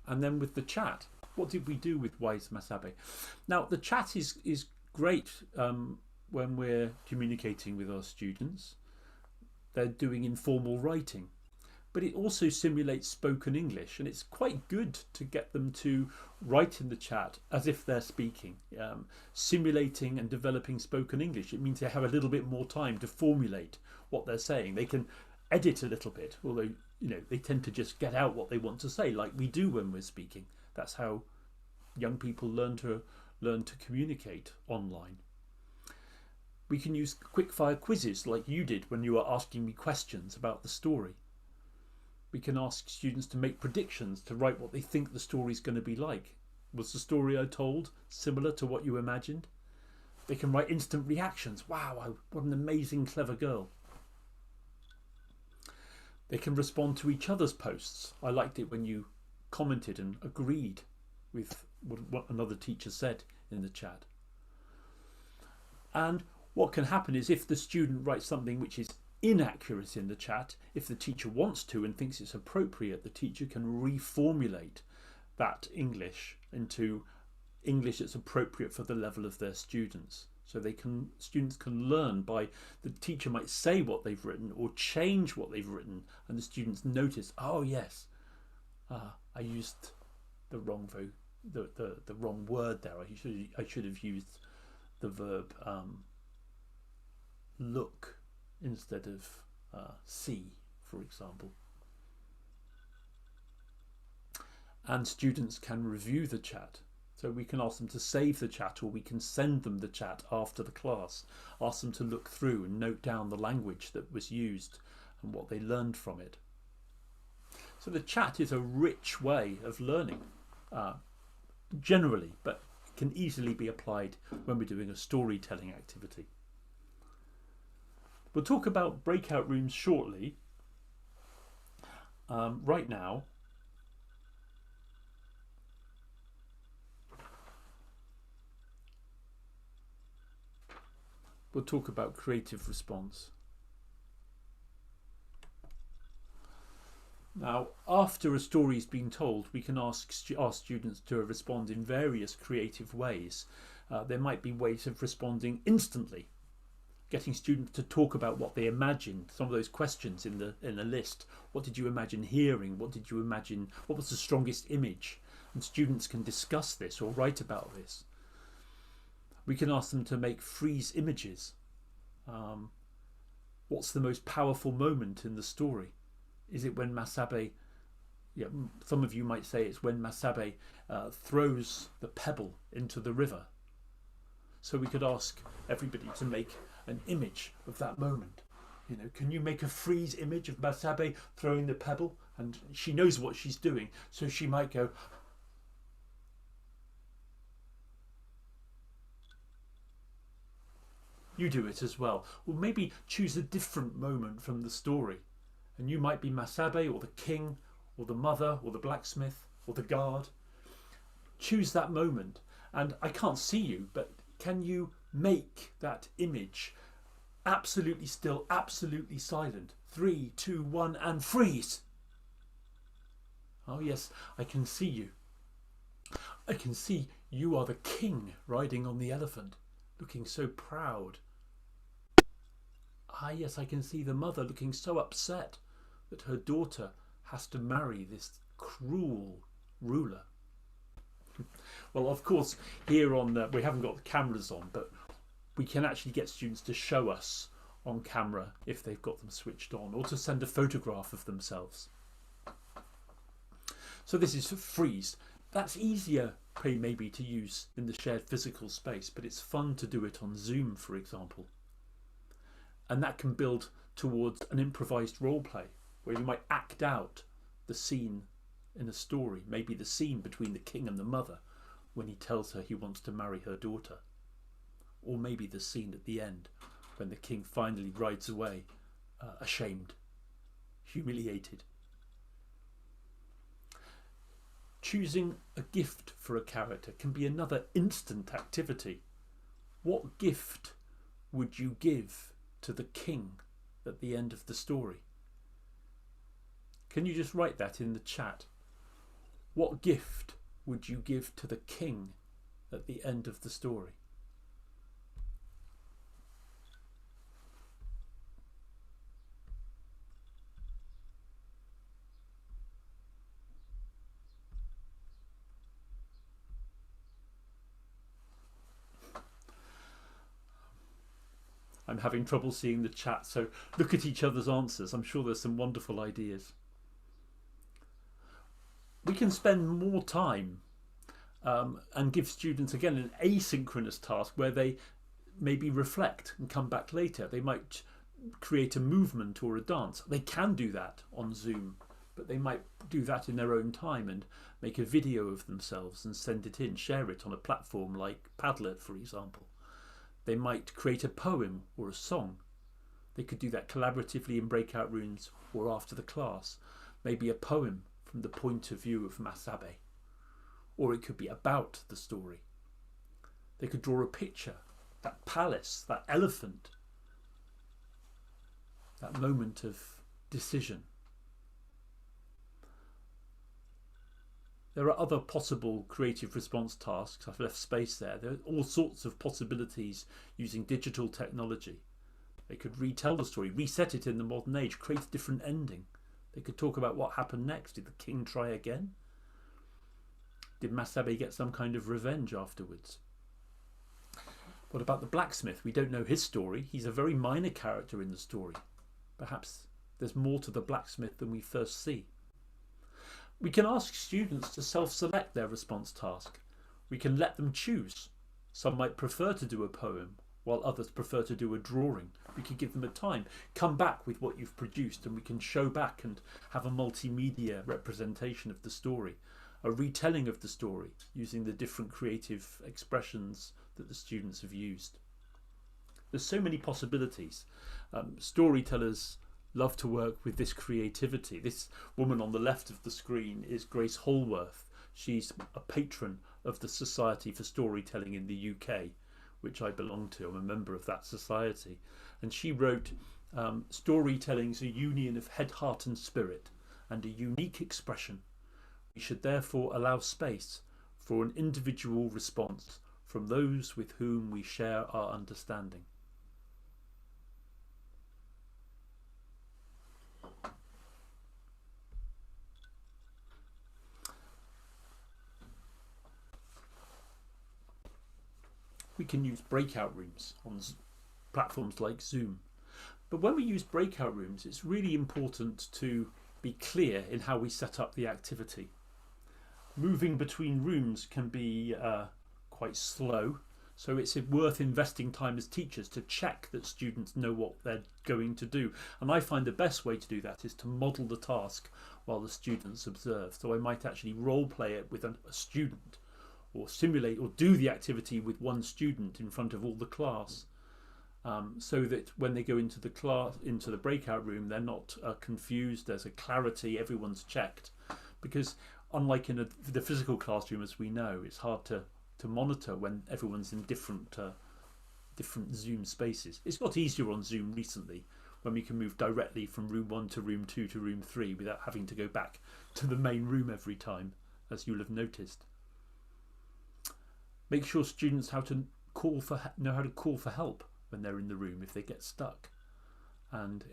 And then with the chat, what did we do with Wise Masabe? Now, the chat is great when we're communicating with our students. They're doing informal writing, but it also simulates spoken English, and it's quite good to get them to write in the chat as if they're speaking, simulating and developing spoken English. It means they have a little bit more time to formulate what they're saying. They can edit a little bit, although they tend to just get out what they want to say, like we do when we're speaking. That's how young people learn to communicate online. We can use quickfire quizzes like you did when you were asking me questions about the story. We can ask students to make predictions, to write what they think the story is going to be like. Was the story I told similar to what you imagined? They can write instant reactions. Wow, what an amazing, clever girl. They can respond to each other's posts. I liked it when you commented and agreed with what another teacher said in the chat. And what can happen is if the student writes something which is inaccurate in the chat, if the teacher wants to and thinks it's appropriate, the teacher can reformulate that English into English that's appropriate for the level of their students. So students can learn by the teacher might say what they've written or change what they've written, and the students notice, oh yes, I used the wrong the wrong word there. I should have used the verb look instead of see, for example. And students can review the chat. So we can ask them to save the chat, or we can send them the chat after the class, ask them to look through and note down the language that was used and what they learned from it. So the chat is a rich way of learning, generally, but can easily be applied when we're doing a storytelling activity. We'll talk about breakout rooms shortly. Right now, we'll talk about creative response. Now, after a story has been told, we can ask students to respond in various creative ways. There might be ways of responding instantly, getting students to talk about what they imagined, some of those questions in the list. What did you imagine hearing? What did you imagine? What was the strongest image? And students can discuss this or write about this. We can ask them to make freeze images. What's the most powerful moment in the story? Is it when Masabe, some of you might say it's when Masabe throws the pebble into the river. So we could ask everybody to make an image of that moment. Can you make a freeze image of Masabe throwing the pebble? And she knows what she's doing, so she might go, you do it as well. Or maybe choose a different moment from the story. And you might be Masabe or the king or the mother or the blacksmith or the guard. Choose that moment. And I can't see you, but can you make that image absolutely still, absolutely silent? 3, 2, 1 and freeze. Oh yes, I can see you. I can see you are the king riding on the elephant, looking so proud. Ah yes, I can see the mother looking so upset that her daughter has to marry this cruel ruler. Well, of course, here on we haven't got the cameras on, but we can actually get students to show us on camera if they've got them switched on, or to send a photograph of themselves. So this is freeze. That's easier maybe to use in the shared physical space, but it's fun to do it on Zoom, for example. And that can build towards an improvised role play, where you might act out the scene in a story, maybe the scene between the king and the mother when he tells her he wants to marry her daughter, or maybe the scene at the end when the king finally rides away, ashamed, humiliated. Choosing a gift for a character can be another instant activity. What gift would you give to the king at the end of the story? Can you just write that in the chat? What gift would you give to the king at the end of the story? I'm having trouble seeing the chat, so look at each other's answers. I'm sure there's some wonderful ideas. We can spend more time and give students, again, an asynchronous task where they maybe reflect and come back later. They might create a movement or a dance. They can do that on Zoom, but they might do that in their own time and make a video of themselves and send it in, share it on a platform like Padlet, for example. They might create a poem or a song. They could do that collaboratively in breakout rooms or after the class. Maybe a poem from the point of view of Masabe. Or it could be about the story. They could draw a picture, that palace, that elephant, that moment of decision. There are other possible creative response tasks. I've left space there. There are all sorts of possibilities using digital technology. They could retell the story, reset it in the modern age, create a different ending. They could talk about what happened next. Did the king try again? Did Masabe get some kind of revenge afterwards? What about the blacksmith? We don't know his story. He's a very minor character in the story. Perhaps there's more to the blacksmith than we first see. We can ask students to self-select their response task. We can let them choose. Some might prefer to do a poem, while others prefer to do a drawing. We can give them a time. Come back with what you've produced and we can show back and have a multimedia representation of the story, a retelling of the story using the different creative expressions that the students have used. There's so many possibilities. Storytellers love to work with this creativity. This woman on the left of the screen is Grace Holworth. She's a patron of the Society for Storytelling in the UK, which I belong to. I'm a member of that society. And she wrote, storytelling's a union of head, heart and spirit and a unique expression. We should therefore allow space for an individual response from those with whom we share our understanding. We can use breakout rooms on platforms like Zoom. But when we use breakout rooms, it's really important to be clear in how we set up the activity. Moving between rooms can be quite slow, so it's worth investing time as teachers to check that students know what they're going to do. And I find the best way to do that is to model the task while the students observe. So I might actually role play it with a student, or simulate or do the activity with one student in front of all the class, so that when they go into the class, into the breakout room, they're not confused. There's a clarity, everyone's checked, because unlike in the physical classroom, as we know, it's hard to monitor when everyone's in different Zoom spaces. It's got easier on Zoom recently, when we can move directly from room 1 to room 2 to room 3 without having to go back to the main room every time, as you'll have noticed. Make sure students know how to call for help when they're in the room if they get stuck, and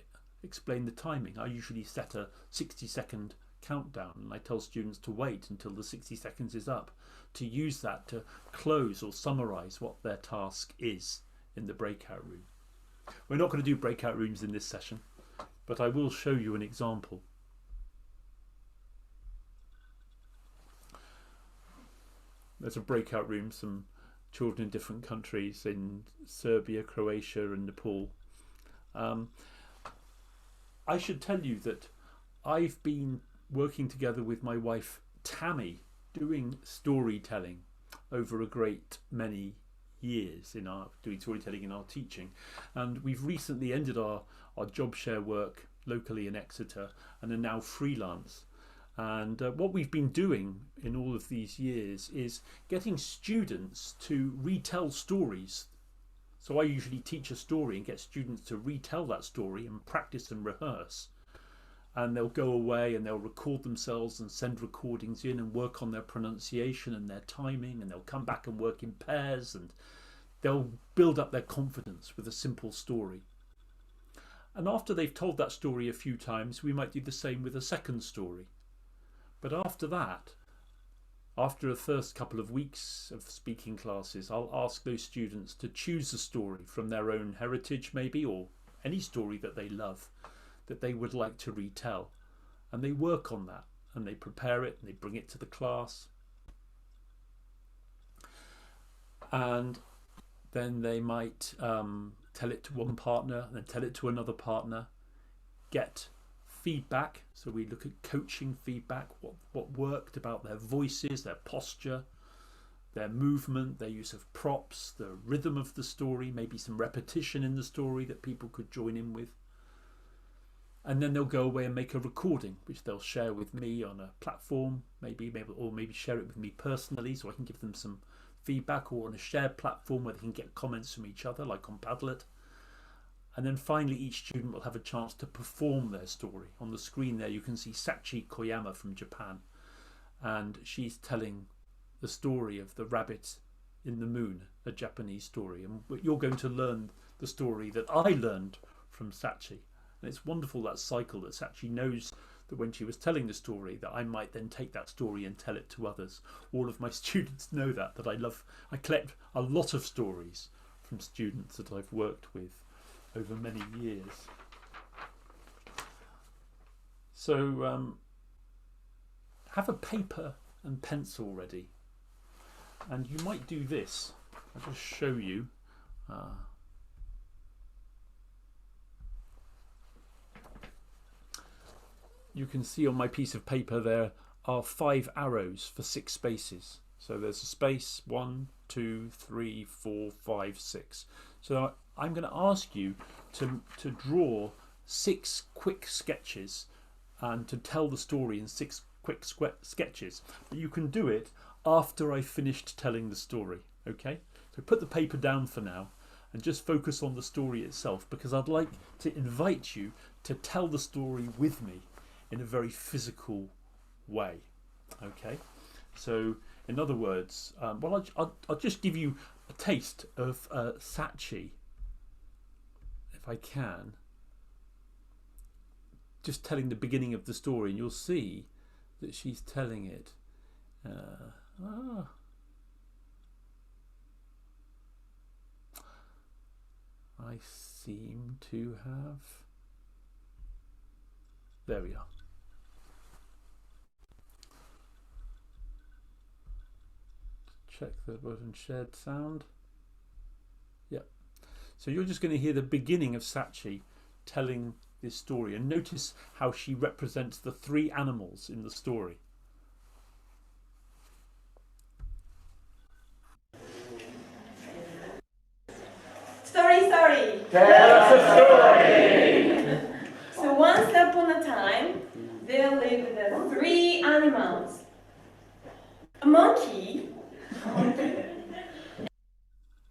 explain the timing. I usually set a 60-second countdown and I tell students to wait until the 60 seconds is up, to use that to close or summarise what their task is in the breakout room. We're not going to do breakout rooms in this session, but I will show you an example. There's a breakout room, some children in different countries, in Serbia, Croatia and Nepal. I should tell you that I've been working together with my wife Tammy doing storytelling over a great many years, doing storytelling in our teaching, and we've recently ended our job share work locally in Exeter and are now freelance. And what we've been doing in all of these years is getting students to retell stories. So I usually teach a story and get students to retell that story and practice and rehearse. And they'll go away and they'll record themselves and send recordings in and work on their pronunciation and their timing, and they'll come back and work in pairs, and they'll build up their confidence with a simple story. And after they've told that story a few times, we might do the same with a second story. But after that, after the first couple of weeks of speaking classes, I'll ask those students to choose a story from their own heritage maybe, or any story that they love, that they would like to retell. And they work on that, and they prepare it, and they bring it to the class. And Then they might tell it to one partner, then tell it to another partner, get feedback. So we look at coaching feedback, what worked about their voices, their posture, their movement, their use of props, the rhythm of the story, maybe some repetition in the story that people could join in with. And then they'll go away and make a recording, which they'll share with me on a platform, maybe share it with me personally, so I can give them some feedback, or on a shared platform where they can get comments from each other, like on Padlet. And then finally, each student will have a chance to perform their story. On the screen there, you can see Sachi Koyama from Japan, and she's telling the story of the rabbit in the moon, a Japanese story. And you're going to learn the story that I learned from Sachi. And it's wonderful, that cycle, that Sachi knows that when she was telling the story that I might then take that story and tell it to others. All of my students know that I collect a lot of stories from students that I've worked with over many years. So have a paper and pencil ready, and you might do this. I'll just show you. You can see on my piece of paper there are 5 arrows for 6 spaces. So there's a space, 1, 2, 3, 4, 5, 6. So I'm going to ask you to draw 6 quick sketches and to tell the story in 6 quick sketches. But you can do it after I've finished telling the story. Okay? So put the paper down for now and just focus on the story itself, because I'd like to invite you to tell the story with me in a very physical way. Okay, so in other words, I'll just give you a taste of Sachi, if I can, just telling the beginning of the story, and you'll see that she's telling it. I seem to have. There we are. Check the button, shared sound. Yep. So you're just going to hear the beginning of Sachi telling this story, and notice how she represents the 3 animals in the story. Story. Tell us a story. So once upon a time, there lived 3 animals: a monkey,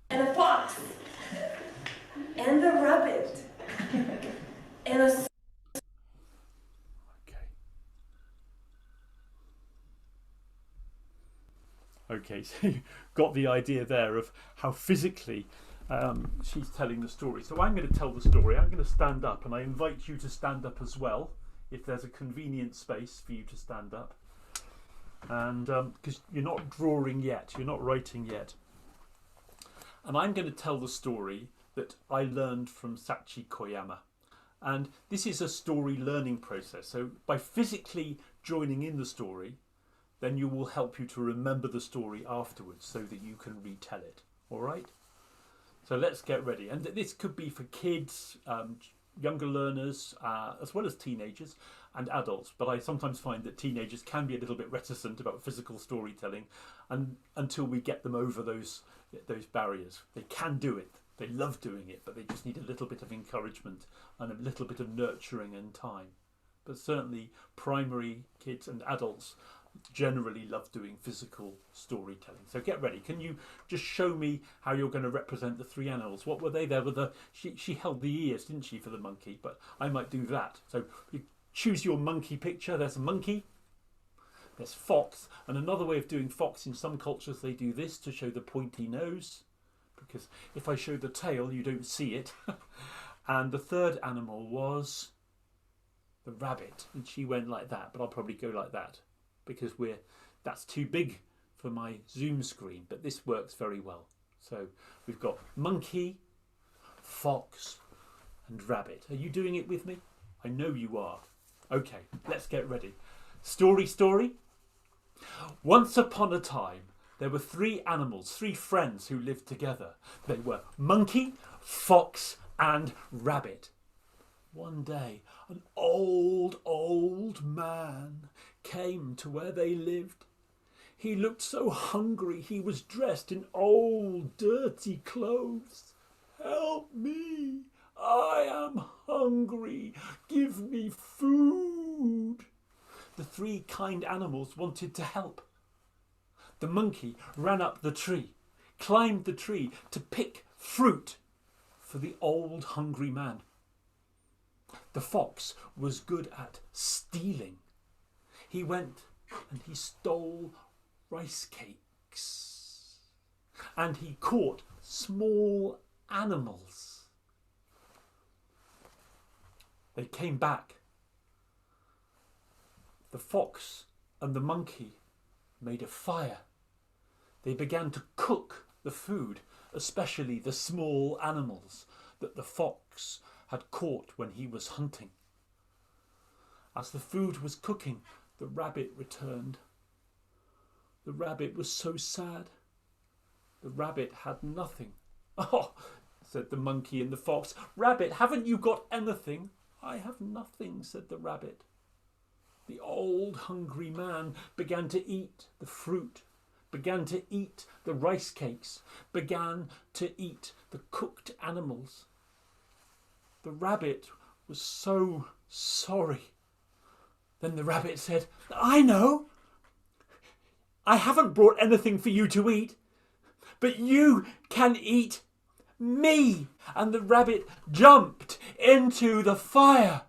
and a fox, and a rabbit, and a... Okay, so you got the idea there of how physically she's telling the story. So I'm going to tell the story. I'm going to stand up, and I invite you to stand up as well, if there's a convenient space for you to stand up. And because you're not drawing yet, you're not writing yet. And I'm going to tell the story that I learned from Sachi Koyama. And this is a story learning process. So by physically joining in the story, then you will help you to remember the story afterwards so that you can retell it. All right? So let's get ready. And this could be for kids, younger learners, as well as teenagers and adults. But I sometimes find that teenagers can be a little bit reticent about physical storytelling, and until we get them over those barriers. They can do it. They love doing it, but they just need a little bit of encouragement and a little bit of nurturing and time. But certainly primary kids and adults generally love doing physical storytelling. So get ready. Can you just show me how you're going to represent the 3 animals? What were they? There were she held the ears, didn't she, for the monkey? But I might do that. So you choose your monkey picture. There's a monkey. There's fox. And another way of doing fox, in some cultures they do this to show the pointy nose, because if I show the tail you don't see it. And the 3rd animal was the rabbit, and she went like that, but I'll probably go like that, because that's too big for my Zoom screen, but this works very well. So we've got monkey, fox, and rabbit. Are you doing it with me? I know you are. Okay, let's get ready. Story. Once upon a time, there were three animals, three friends who lived together. They were monkey, fox, and rabbit. One day, an old man came to where they lived. He looked so hungry, he was dressed in old, dirty clothes. "Help me! I am hungry. Give me food." The three kind animals wanted to help. The monkey ran up the tree, climbed the tree to pick fruit for the old hungry man. The fox was good at stealing. He went and he stole rice cakes. And he caught small animals. They came back. The fox and the monkey made a fire. They began to cook the food, especially the small animals that the fox had caught when he was hunting. As the food was cooking, the rabbit returned. The rabbit was so sad. The rabbit had nothing. "Oh," said the monkey and the fox. "Rabbit, haven't you got anything?" "I have nothing," said the rabbit. The old hungry man began to eat the fruit, began to eat the rice cakes, began to eat the cooked animals. The rabbit was so sorry. Then the rabbit said, "I know. I haven't brought anything for you to eat, but you can eat me." And the rabbit jumped into the fire.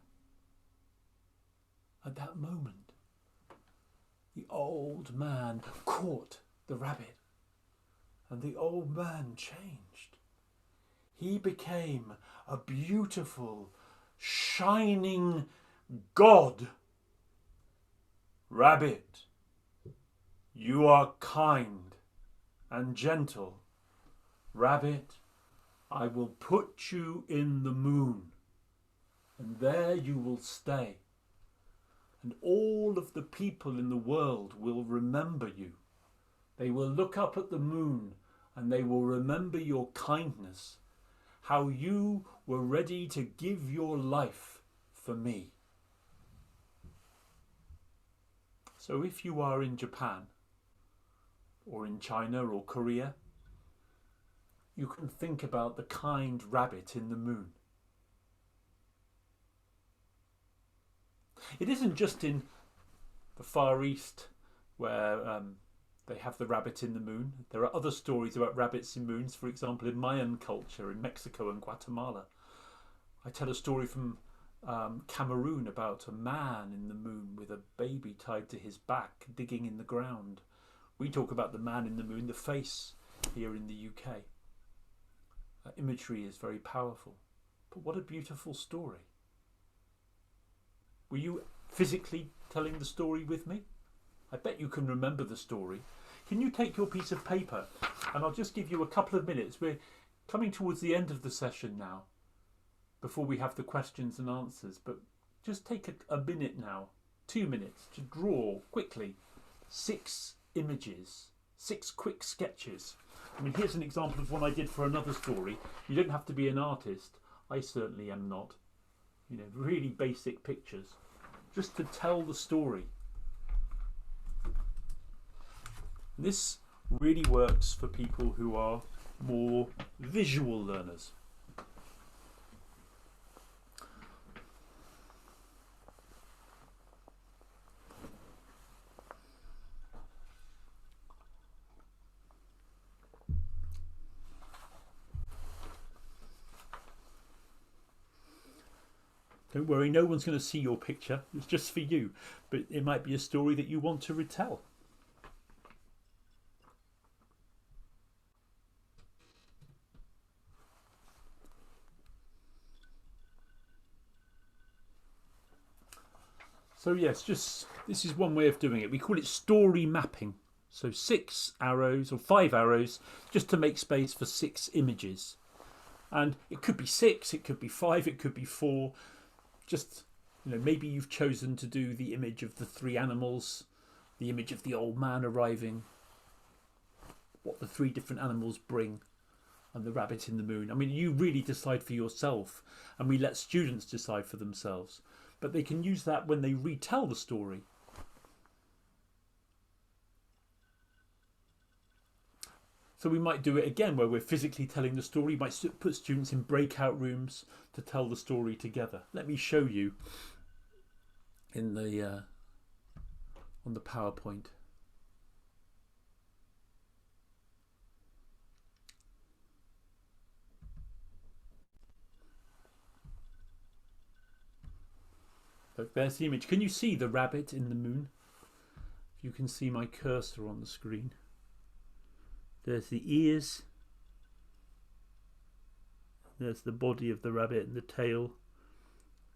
At that moment, the old man caught the rabbit, and the old man changed. He became a beautiful, shining god. "Rabbit, you are kind and gentle. Rabbit, I will put you in the moon, and there you will stay. And all of the people in the world will remember you. They will look up at the moon and they will remember your kindness, how you were ready to give your life for me." So if you are in Japan or in China or Korea, you can think about the kind rabbit in the moon. It isn't just in the Far East where they have the rabbit in the moon. There are other stories about rabbits in moons, for example, in Mayan culture in Mexico and Guatemala. I tell a story from Cameroon about a man in the moon with a baby tied to his back, digging in the ground. We talk about the man in the moon, the face, here in the UK. Imagery is very powerful. But what a beautiful story. Were you physically telling the story with me? I bet you can remember the story. Can you take your piece of paper, and I'll just give you a couple of minutes. We're coming towards the end of the session now, before we have the questions and answers, but just take a minute now, 2 minutes, to draw quickly 6 images, 6 quick sketches. I mean, here's an example of one I did for another story. You don't have to be an artist. I certainly am not. You know, really basic pictures, just to tell the story. This really works for people who are more visual learners. Don't worry, no one's going to see your picture. It's just for you. But it might be a story that you want to retell. So yes, this is one way of doing it. We call it story mapping. So 6 arrows or 5 arrows just to make space for 6 images. And it could be 6, it could be 5, it could be 4. Just, you know, maybe you've chosen to do the image of the 3 animals, the image of the old man arriving. what the 3 different animals bring and the rabbit in the moon. I mean, you really decide for yourself, and we let students decide for themselves. But they can use that when they retell the story. So we might do it again where we're physically telling the story. We might put students in breakout rooms to tell the story together. Let me show you in the on the PowerPoint. Look, there's the image. Can you see the rabbit in the moon? You can see my cursor on the screen. There's the ears. There's the body of the rabbit and the tail.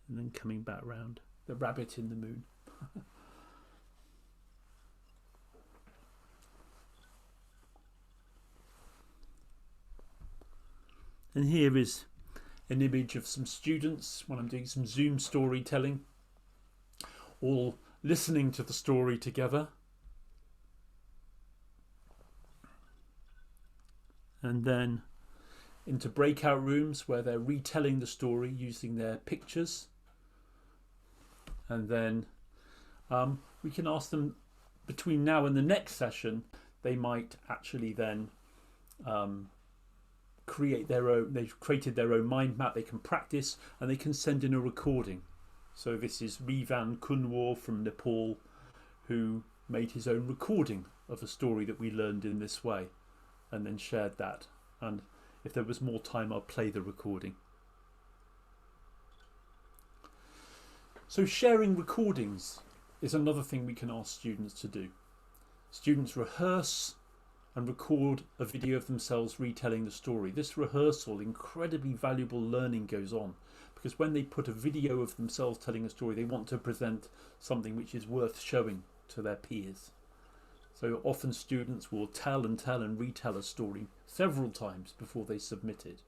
And then coming back round. The rabbit in the moon. And here is an image of some students when I'm doing some Zoom storytelling, all listening to the story together. And then into breakout rooms where they're retelling the story using their pictures. And then we can ask them between now and the next session, they might actually then create their own, they've created their own mind map, they can practice and they can send in a recording. So this is Rivan Kunwar from Nepal, who made his own recording of a story that we learned in this way and then shared that. And if there was more time, I'll play the recording. So sharing recordings is another thing we can ask students to do. Students rehearse and record a video of themselves retelling the story. This rehearsal, incredibly valuable learning goes on, because when they put a video of themselves telling a story, they want to present something which is worth showing to their peers. So often students will tell and retell a story several times before they submit it.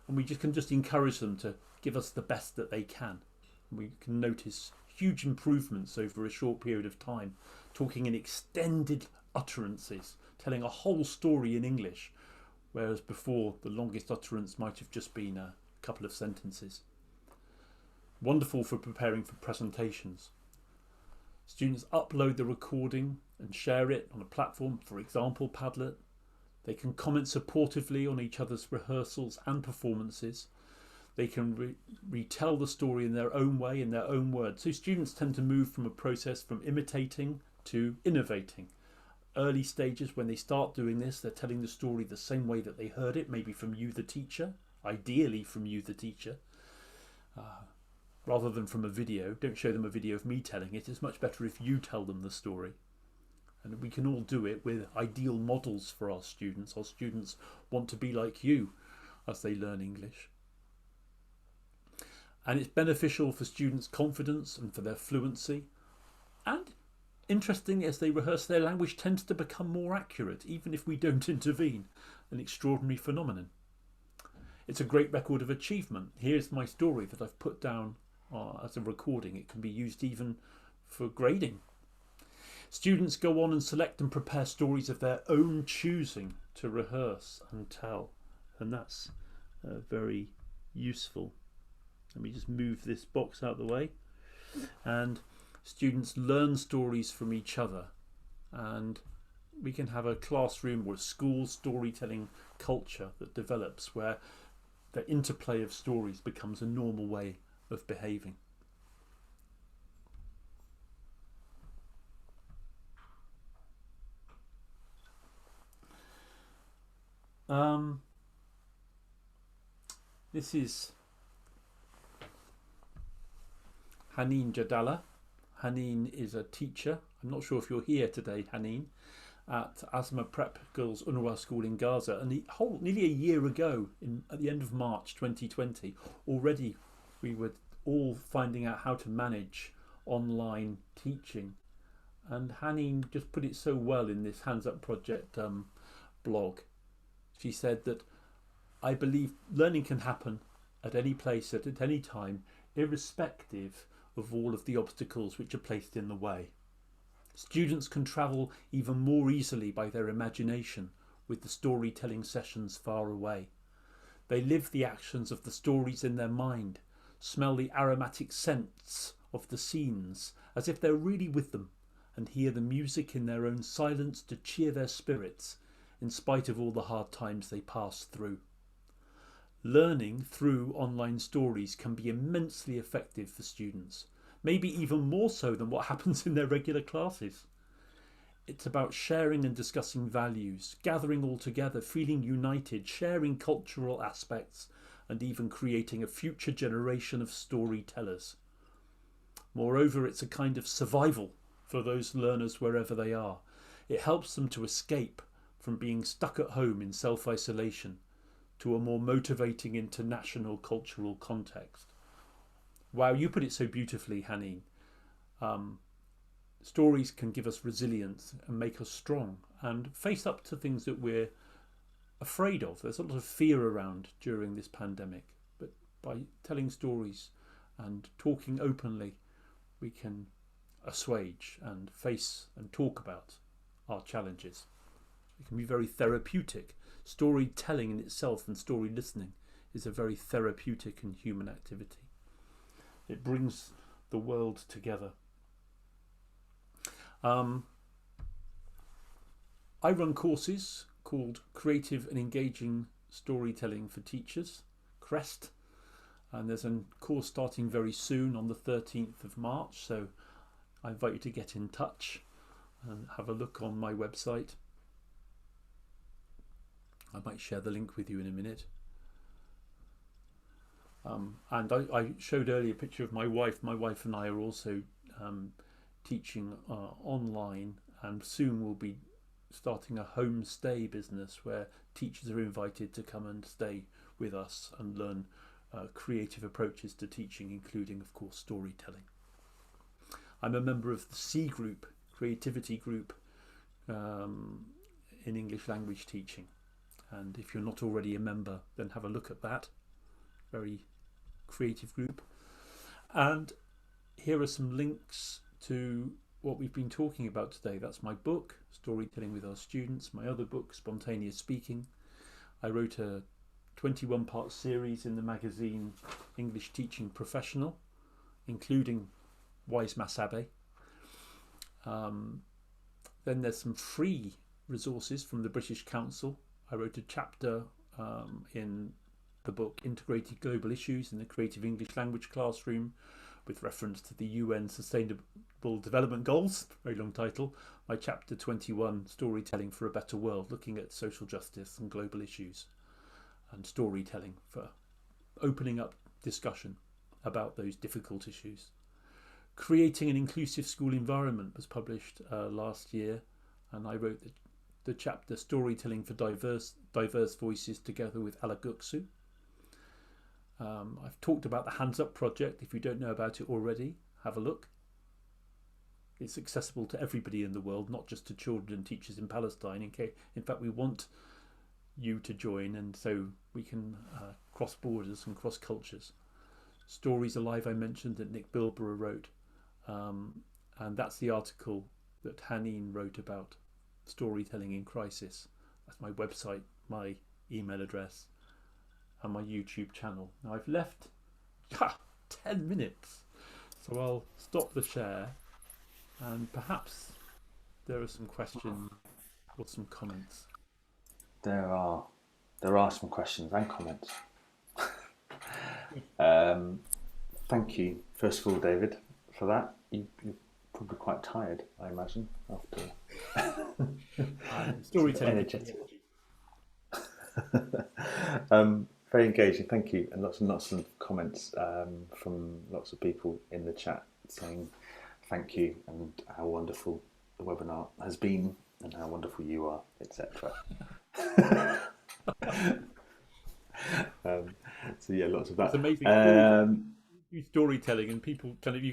And we can just encourage them to give us the best that they can. We can notice huge improvements over a short period of time, talking in extended utterances, telling a whole story in English, whereas before the longest utterance might have just been a couple of sentences. Wonderful for preparing for presentations. Students upload the recording and share it on a platform, for example Padlet. They can comment supportively on each other's rehearsals and performances. They can retell the story in their own way, in their own words. So students tend to move from a process from imitating to innovating. Early stages, when they start doing this, they're telling the story the same way that they heard it, maybe from you the teacher, ideally from you the teacher, rather than from a video. Don't show them a video of me telling it. It's much better if you tell them the story. And we can all do it with ideal models for our students. Our students want to be like you as they learn English. And it's beneficial for students' confidence and for their fluency. And interestingly, as they rehearse, their language tends to become more accurate, even if we don't intervene. An extraordinary phenomenon. It's a great record of achievement. Here's my story that I've put down as a recording. It can be used even for grading. Students go on and select and prepare stories of their own choosing to rehearse and tell. And that's very useful. Let me just move this box out of the way. And students learn stories from each other. And we can have a classroom or a school storytelling culture that develops where the interplay of stories becomes a normal way of behaving. This is Haneen Jadala. Haneen is a teacher. I'm not sure if you're here today, Haneen, at Asma Prep Girls Unrwa School in Gaza. And nearly a year ago, at the end of March 2020, already we were all finding out how to manage online teaching. And Haneen just put it so well in this Hands Up Project blog. She said that, I believe learning can happen at any place, at any time, irrespective of all of the obstacles which are placed in the way. Students can travel even more easily by their imagination with the storytelling sessions far away. They live the actions of the stories in their mind, smell the aromatic scents of the scenes as if they're really with them, and hear the music in their own silence to cheer their spirits in spite of all the hard times they pass through. Learning through online stories can be immensely effective for students, maybe even more so than what happens in their regular classes. It's about sharing and discussing values, gathering all together, feeling united, sharing cultural aspects, and even creating a future generation of storytellers. Moreover, it's a kind of survival for those learners wherever they are. It helps them to escape from being stuck at home in self-isolation to a more motivating international cultural context. Wow, you put it so beautifully, Haneen. Stories can give us resilience and make us strong and face up to things that we're afraid of. There's a lot of fear around during this pandemic, but by telling stories and talking openly, we can assuage and face and talk about our challenges. It can be very therapeutic. Storytelling in itself and story listening is a very therapeutic and human activity. It brings the world together. I run courses called Creative and Engaging Storytelling for Teachers, CREST, and there's a course starting very soon on the 13th of March, so I invite you to get in touch and have a look on my website. I might share the link with you in a minute. And I showed earlier a picture of my wife. My wife and I are also teaching online, and soon we'll be starting a homestay business where teachers are invited to come and stay with us and learn creative approaches to teaching, including, of course, storytelling. I'm a member of the C group, creativity group in English language teaching. And if you're not already a member, then have a look at that. Very creative group. And here are some links to what we've been talking about today. That's my book, Storytelling with Our Students, my other book, Spontaneous Speaking. I wrote a 21-part series in the magazine English Teaching Professional, including Wise Masabe. Then there's some free resources from the British Council. I wrote a chapter in the book Integrated Global Issues in the Creative English Language Classroom, with reference to the UN Sustainable Development Goals, very long title. My chapter 21, Storytelling for a Better World, looking at social justice and global issues, and storytelling for opening up discussion about those difficult issues. Creating an Inclusive School Environment was published last year, and I wrote the chapter Storytelling for Diverse Voices together with Alaguksu. I've talked about the Hands Up project. If you don't know about it already, have a look. It's accessible to everybody in the world, not just to children and teachers in Palestine. In fact, we want you to join, and so we can cross borders and cross cultures. Stories Alive I mentioned that Nick Bilborough wrote, and that's the article that Haneen wrote about storytelling in crisis. That's my website, my email address, and my YouTube channel. Now I've left 10 minutes, so I'll stop the share, and perhaps there are some questions or some comments. There are some questions and comments. Thank you, first of all, David, for that. You're probably quite tired, I imagine, after Storytelling. energetic. Very engaging, thank you, and lots of comments from lots of people in the chat saying thank you and how wonderful the webinar has been and how wonderful you are, etc. So yeah, lots of that. It's amazing. Storytelling, and people kind of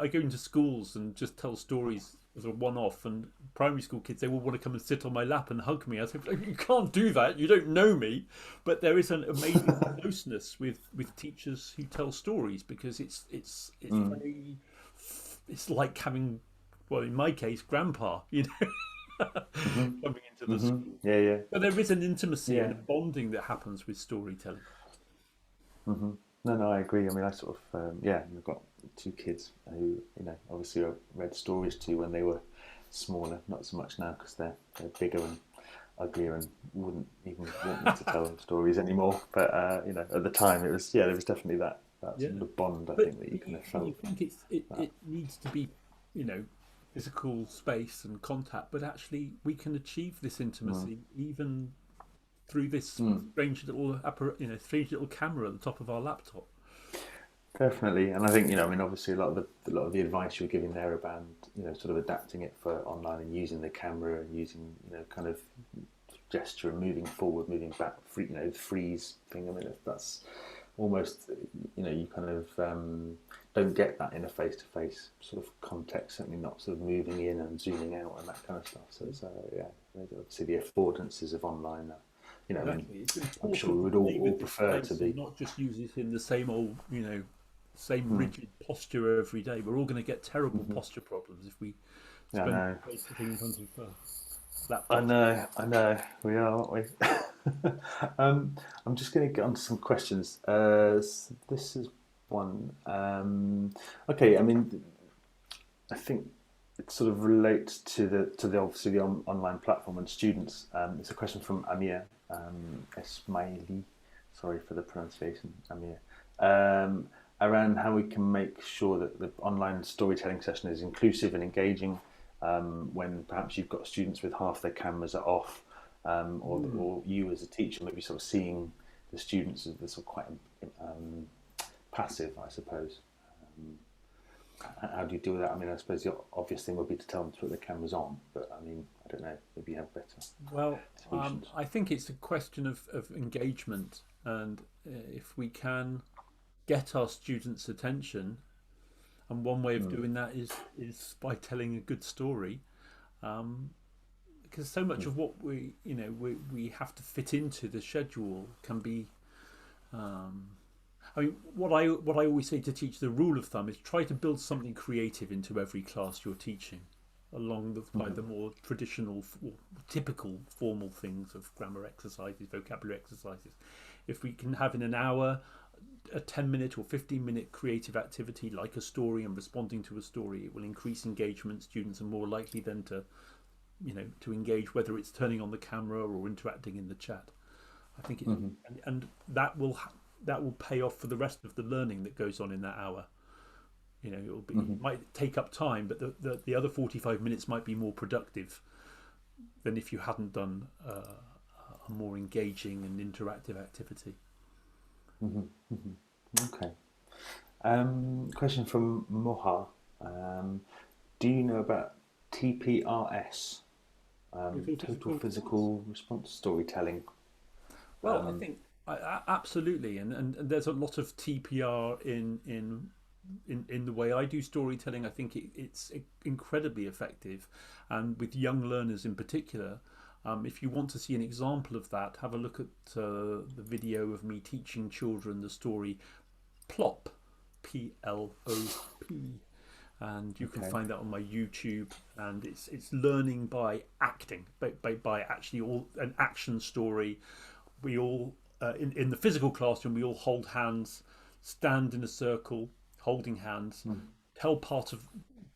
I go into schools and just tell stories as a one-off, and primary school kids, they will want to come and sit on my lap and hug me. I say, you can't do that, you don't know me. But there is an amazing closeness with teachers who tell stories, because it's very, it's like having, well, in my case, grandpa, coming into the school. Yeah, yeah, But there is an intimacy yeah. and a bonding that happens with storytelling. No, no, I agree. I mean, I sort of, I've got two kids who, obviously I read stories to when they were smaller, not so much now because they're bigger and uglier and wouldn't even want me to tell them stories anymore. But, at the time it was, there was definitely that Yeah. sort of bond, I But think, that you kind of felt. you think it needs to be, physical space and contact, but actually we can achieve this intimacy even through this strange little strange little camera at the top of our laptop. Definitely, and I think I mean, obviously, a lot of the advice you were giving there about sort of adapting it for online and using the camera and using kind of gesture and moving forward, moving back, freeze thing. I mean, that's almost you kind of don't get that in a face-to-face sort of context. Certainly not sort of moving in and zooming out and that kind of stuff. So it's obviously the affordances of online that. Exactly. I'm sure we would all prefer to be not just use it in the same old, same rigid posture every day. We're all going to get terrible posture problems if we spend sitting in front of laptops. I know, we are, aren't we? I'm just going to get on to some questions. This is one. Okay, I mean, I think it sort of relates to the obviously the online platform and students. It's a question from Amir Ismaili. Sorry for the pronunciation, Amir. Around how we can make sure that the online storytelling session is inclusive and engaging when perhaps you've got students with half their cameras are off, or you as a teacher maybe sort of seeing the students as sort of quite passive, I suppose. How do you deal with that? I mean, I suppose the obvious thing would be to tell them to put their cameras on, but I mean, I don't know, maybe you have better solutions. I think it's a question of engagement, and if we can get our students' attention, and one way of doing that is by telling a good story, because so much of what we have to fit into the schedule can be. I mean, what I always say to teach, the rule of thumb is try to build something creative into every class you're teaching, along the more traditional or typical formal things of grammar exercises, vocabulary exercises. If we can have in an hour a 10-minute or 15-minute creative activity like a story and responding to a story, it will increase engagement. Students are more likely then to engage, whether it's turning on the camera or interacting in the chat. I think and that will pay off for the rest of the learning that goes on in that hour. It'll be it might take up time, but the other 45 minutes might be more productive than if you hadn't done a more engaging and interactive activity. Okay. Question from Moha. Do you know about TPRS? Total physical response storytelling. Well, I think absolutely, and there's a lot of TPR in the way I do storytelling. I think it's incredibly effective, and with young learners in particular. If you want to see an example of that, have a look at the video of me teaching children the story Plop, P-L-O-P, and you can find that on my YouTube. And it's learning by acting, by actually an action story. We all in the physical classroom, we all hold hands, stand in a circle, holding hands,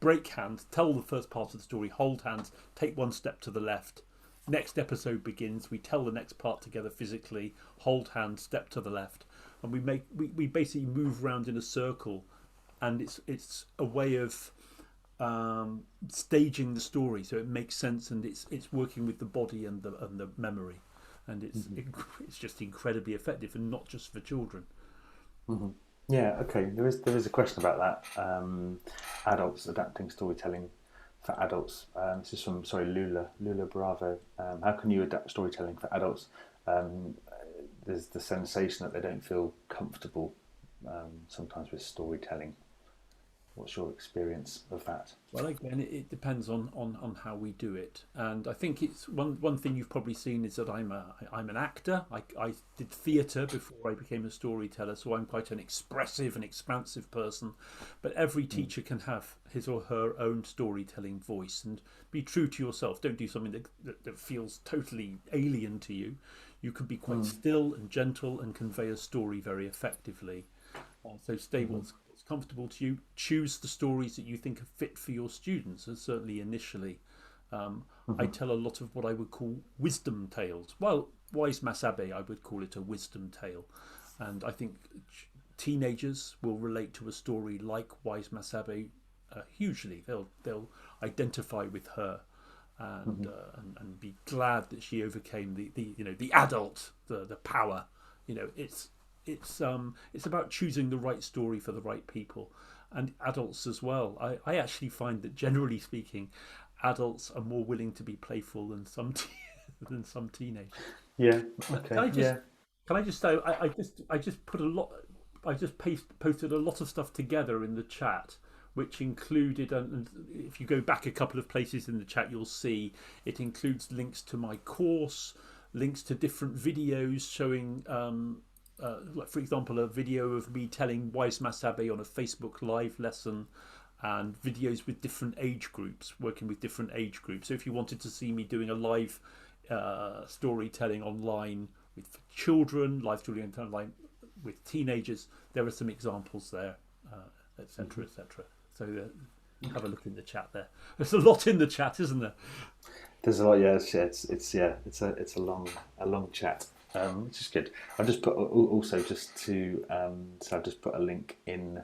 break hands, tell the first part of the story, hold hands, take one step to the left. Next episode begins. We tell the next part together physically. Hold hands, step to the left, and we basically move around in a circle, and it's a way of staging the story so it makes sense, and it's working with the body and the memory, and it's just incredibly effective, and not just for children. Yeah. Okay. There is a question about that. Adults adapting storytelling for adults. This is from Lula Bravo. How can you adapt storytelling for adults? There's the sensation that they don't feel comfortable sometimes with storytelling. What's your experience of that? Well, again, it depends on how we do it, and I think it's one thing you've probably seen is that I'm an actor. I did theatre before I became a storyteller, so I'm quite an expressive and expansive person. But every teacher can have his or her own storytelling voice, and be true to yourself. Don't do something that feels totally alien to you. You can be quite still and gentle and convey a story very effectively. So stay what's comfortable to you. Choose the stories that you think are fit for your students, and certainly initially. I tell a lot of what I would call wisdom tales. Well, Wise Masabe, I would call it a wisdom tale. And I think teenagers will relate to a story like Wise Masabe hugely. They'll identify with her and be glad that she overcame the adult, the power. It's about choosing the right story for the right people, and adults as well. I actually find that generally speaking, adults are more willing to be playful than some teenagers. Yeah. Okay. Can I just say I just put a lot. I just posted a lot of stuff together in the chat, which included, and if you go back a couple of places in the chat, you'll see it includes links to my course, links to different videos showing. Like for example, a video of me telling Wise Masabe on a Facebook Live lesson, and videos with different age groups, working with different age groups. So if you wanted to see me doing a live storytelling online with children, live storytelling online with teenagers, there are some examples there, etc., etc. So have a look in the chat there. There's a lot in the chat, isn't there? There's a lot. Yeah, it's a long chat. Which is good. I've just put also just to so I've just put a link in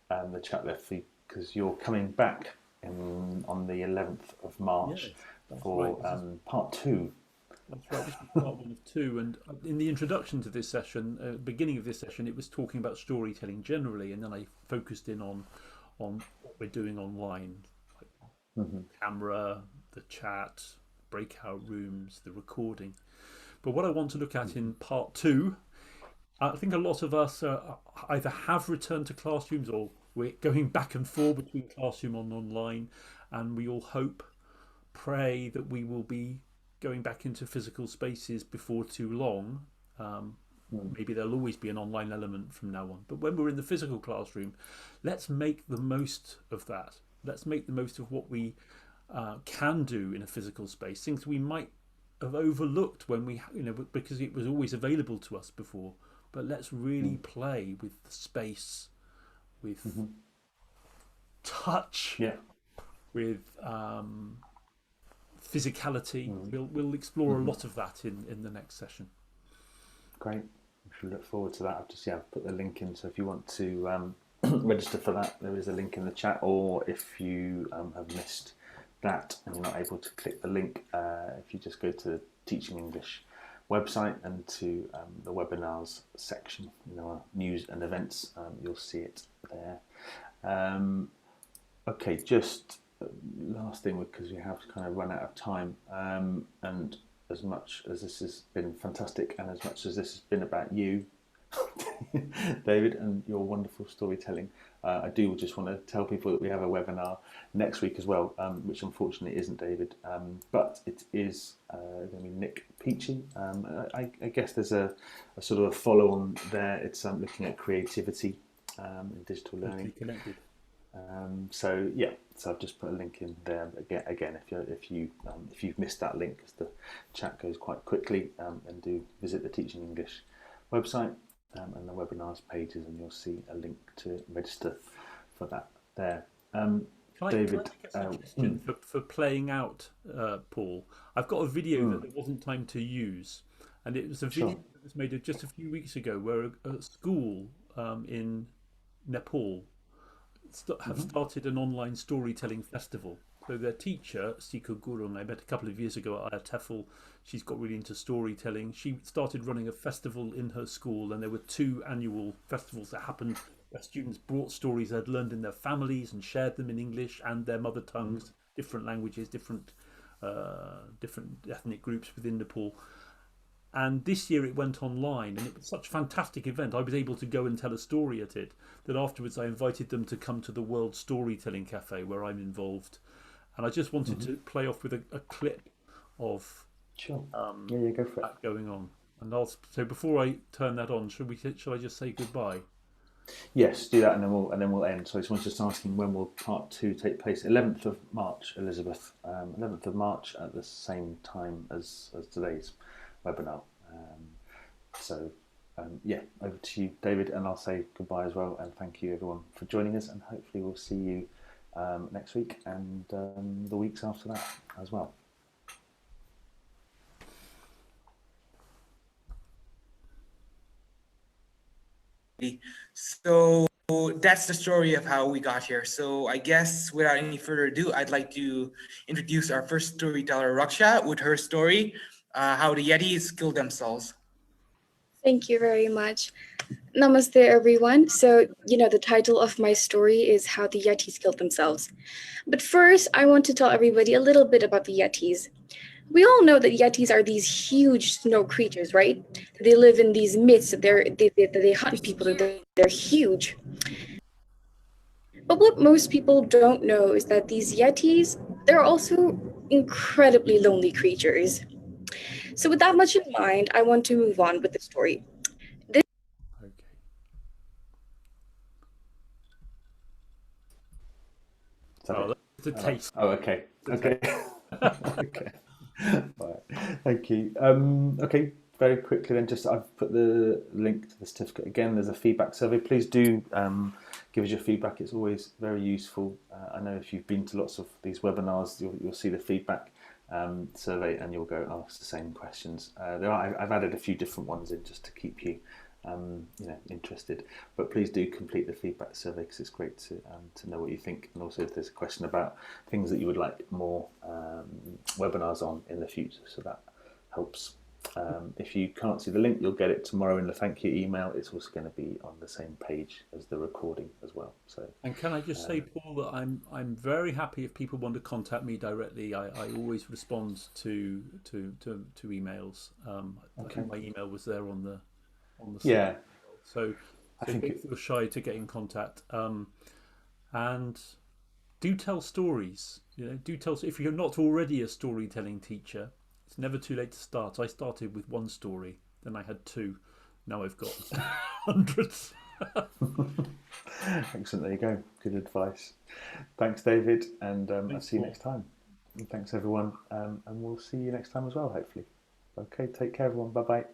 the chat there for you, because you're coming back on the 11th of March for part 2. That's right. This is part 1 of 2, and in the introduction to this session, beginning of this session, it was talking about storytelling generally, and then I focused in on what we're doing online, like camera, the chat, breakout rooms, the recording. But what I want to look at in part 2, I think a lot of us either have returned to classrooms, or we're going back and forth between classroom and online, and we all hope, pray that we will be going back into physical spaces before too long. Maybe there'll always be an online element from now on. But when we're in the physical classroom, let's make the most of that. Let's make the most of what we can do in a physical space, things we might have overlooked when we, because it was always available to us before. But let's really play with the space, with touch, with physicality. We'll explore a lot of that in the next session. Great. We should look forward to that. I've put the link in, so if you want to register for that, there is a link in the chat, or if you have missed that and you're not able to click the link, if you just go to the Teaching English website and to the webinars section in our news and events, you'll see it there. Okay, just last thing, because we have kind of run out of time, and as much as this has been fantastic, and as much as this has been about you, David, and your wonderful storytelling, I do just want to tell people that we have a webinar next week as well, which unfortunately isn't David, but it is going to be Nick Peachy. I guess there's a sort of a follow-on there. It's looking at creativity in digital learning. Connected. So I've just put a link in there again. If you've missed that link, because the chat goes quite quickly, and do visit the Teaching English website and the webinars pages, and you'll see a link to register for that there. David, can I make a suggestion for playing out, Paul? I've got a video that there wasn't time to use, and it was a video that was made just a few weeks ago, where a school in Nepal have started an online storytelling festival. So their teacher, Sika Gurung, I met a couple of years ago at TEFL. She's got really into storytelling. She started running a festival in her school, and there were 2 annual festivals that happened where students brought stories they'd learned in their families and shared them in English and their mother tongues, different languages, different ethnic groups within Nepal. And this year it went online, and it was such a fantastic event. I was able to go and tell a story at it, that afterwards I invited them to come to the World Storytelling Cafe where I'm involved. And I just wanted to play off with a clip of Sure. Yeah, go for it. that going on. And so before I turn that on, shall I just say goodbye? Yes, do that, and then we'll end. So I was just asking, when will part 2 take place? 11th of March, Elizabeth. 11th of March at the same time as today's webinar. Yeah, over to you, David, and I'll say goodbye as well. And thank you, everyone, for joining us. And hopefully we'll see you next week and the weeks after that as well. So that's the story of how we got here. So I guess without any further ado, I'd like to introduce our first storyteller, Raksha, with her story, How the Yetis Killed Themselves. Thank you very much. Namaste, everyone. So, the title of my story is How the Yetis Killed Themselves. But first, I want to tell everybody a little bit about the Yetis. We all know that Yetis are these huge snow creatures, right? They live in these myths that they hunt people, that they're huge. But what most people don't know is that these Yetis, they're also incredibly lonely creatures. So with that much in mind, I want to move on with the story. Okay. That's a taste. Okay. Okay. Okay. Right. Thank you. Okay. Very quickly then, I've put the link to the certificate again. There's a feedback survey. Please do give us your feedback. It's always very useful. I know if you've been to lots of these webinars, you'll see the feedback survey, and you'll go ask the same questions. I've added a few different ones in just to keep you interested. But please do complete the feedback survey, because it's great to know what you think. And also, if there's a question about things that you would like more webinars on in the future, so that helps. If you can't see the link, you'll get it tomorrow in the thank you email. It's also going to be on the same page as the recording as well. So, and can I just say, Paul, that I'm very happy if people want to contact me directly. I always respond to emails. I think my email was there on the site. Yeah. So don't feel shy to get in contact. And do tell stories. Do tell if you're not already a storytelling teacher. It's never too late to start. I started with one story, then I had 2. Now I've got hundreds. Excellent. There you go. Good advice. Thanks, David, and I'll see you next time. And thanks, everyone, and we'll see you next time as well, hopefully. Okay, take care, everyone. Bye-bye.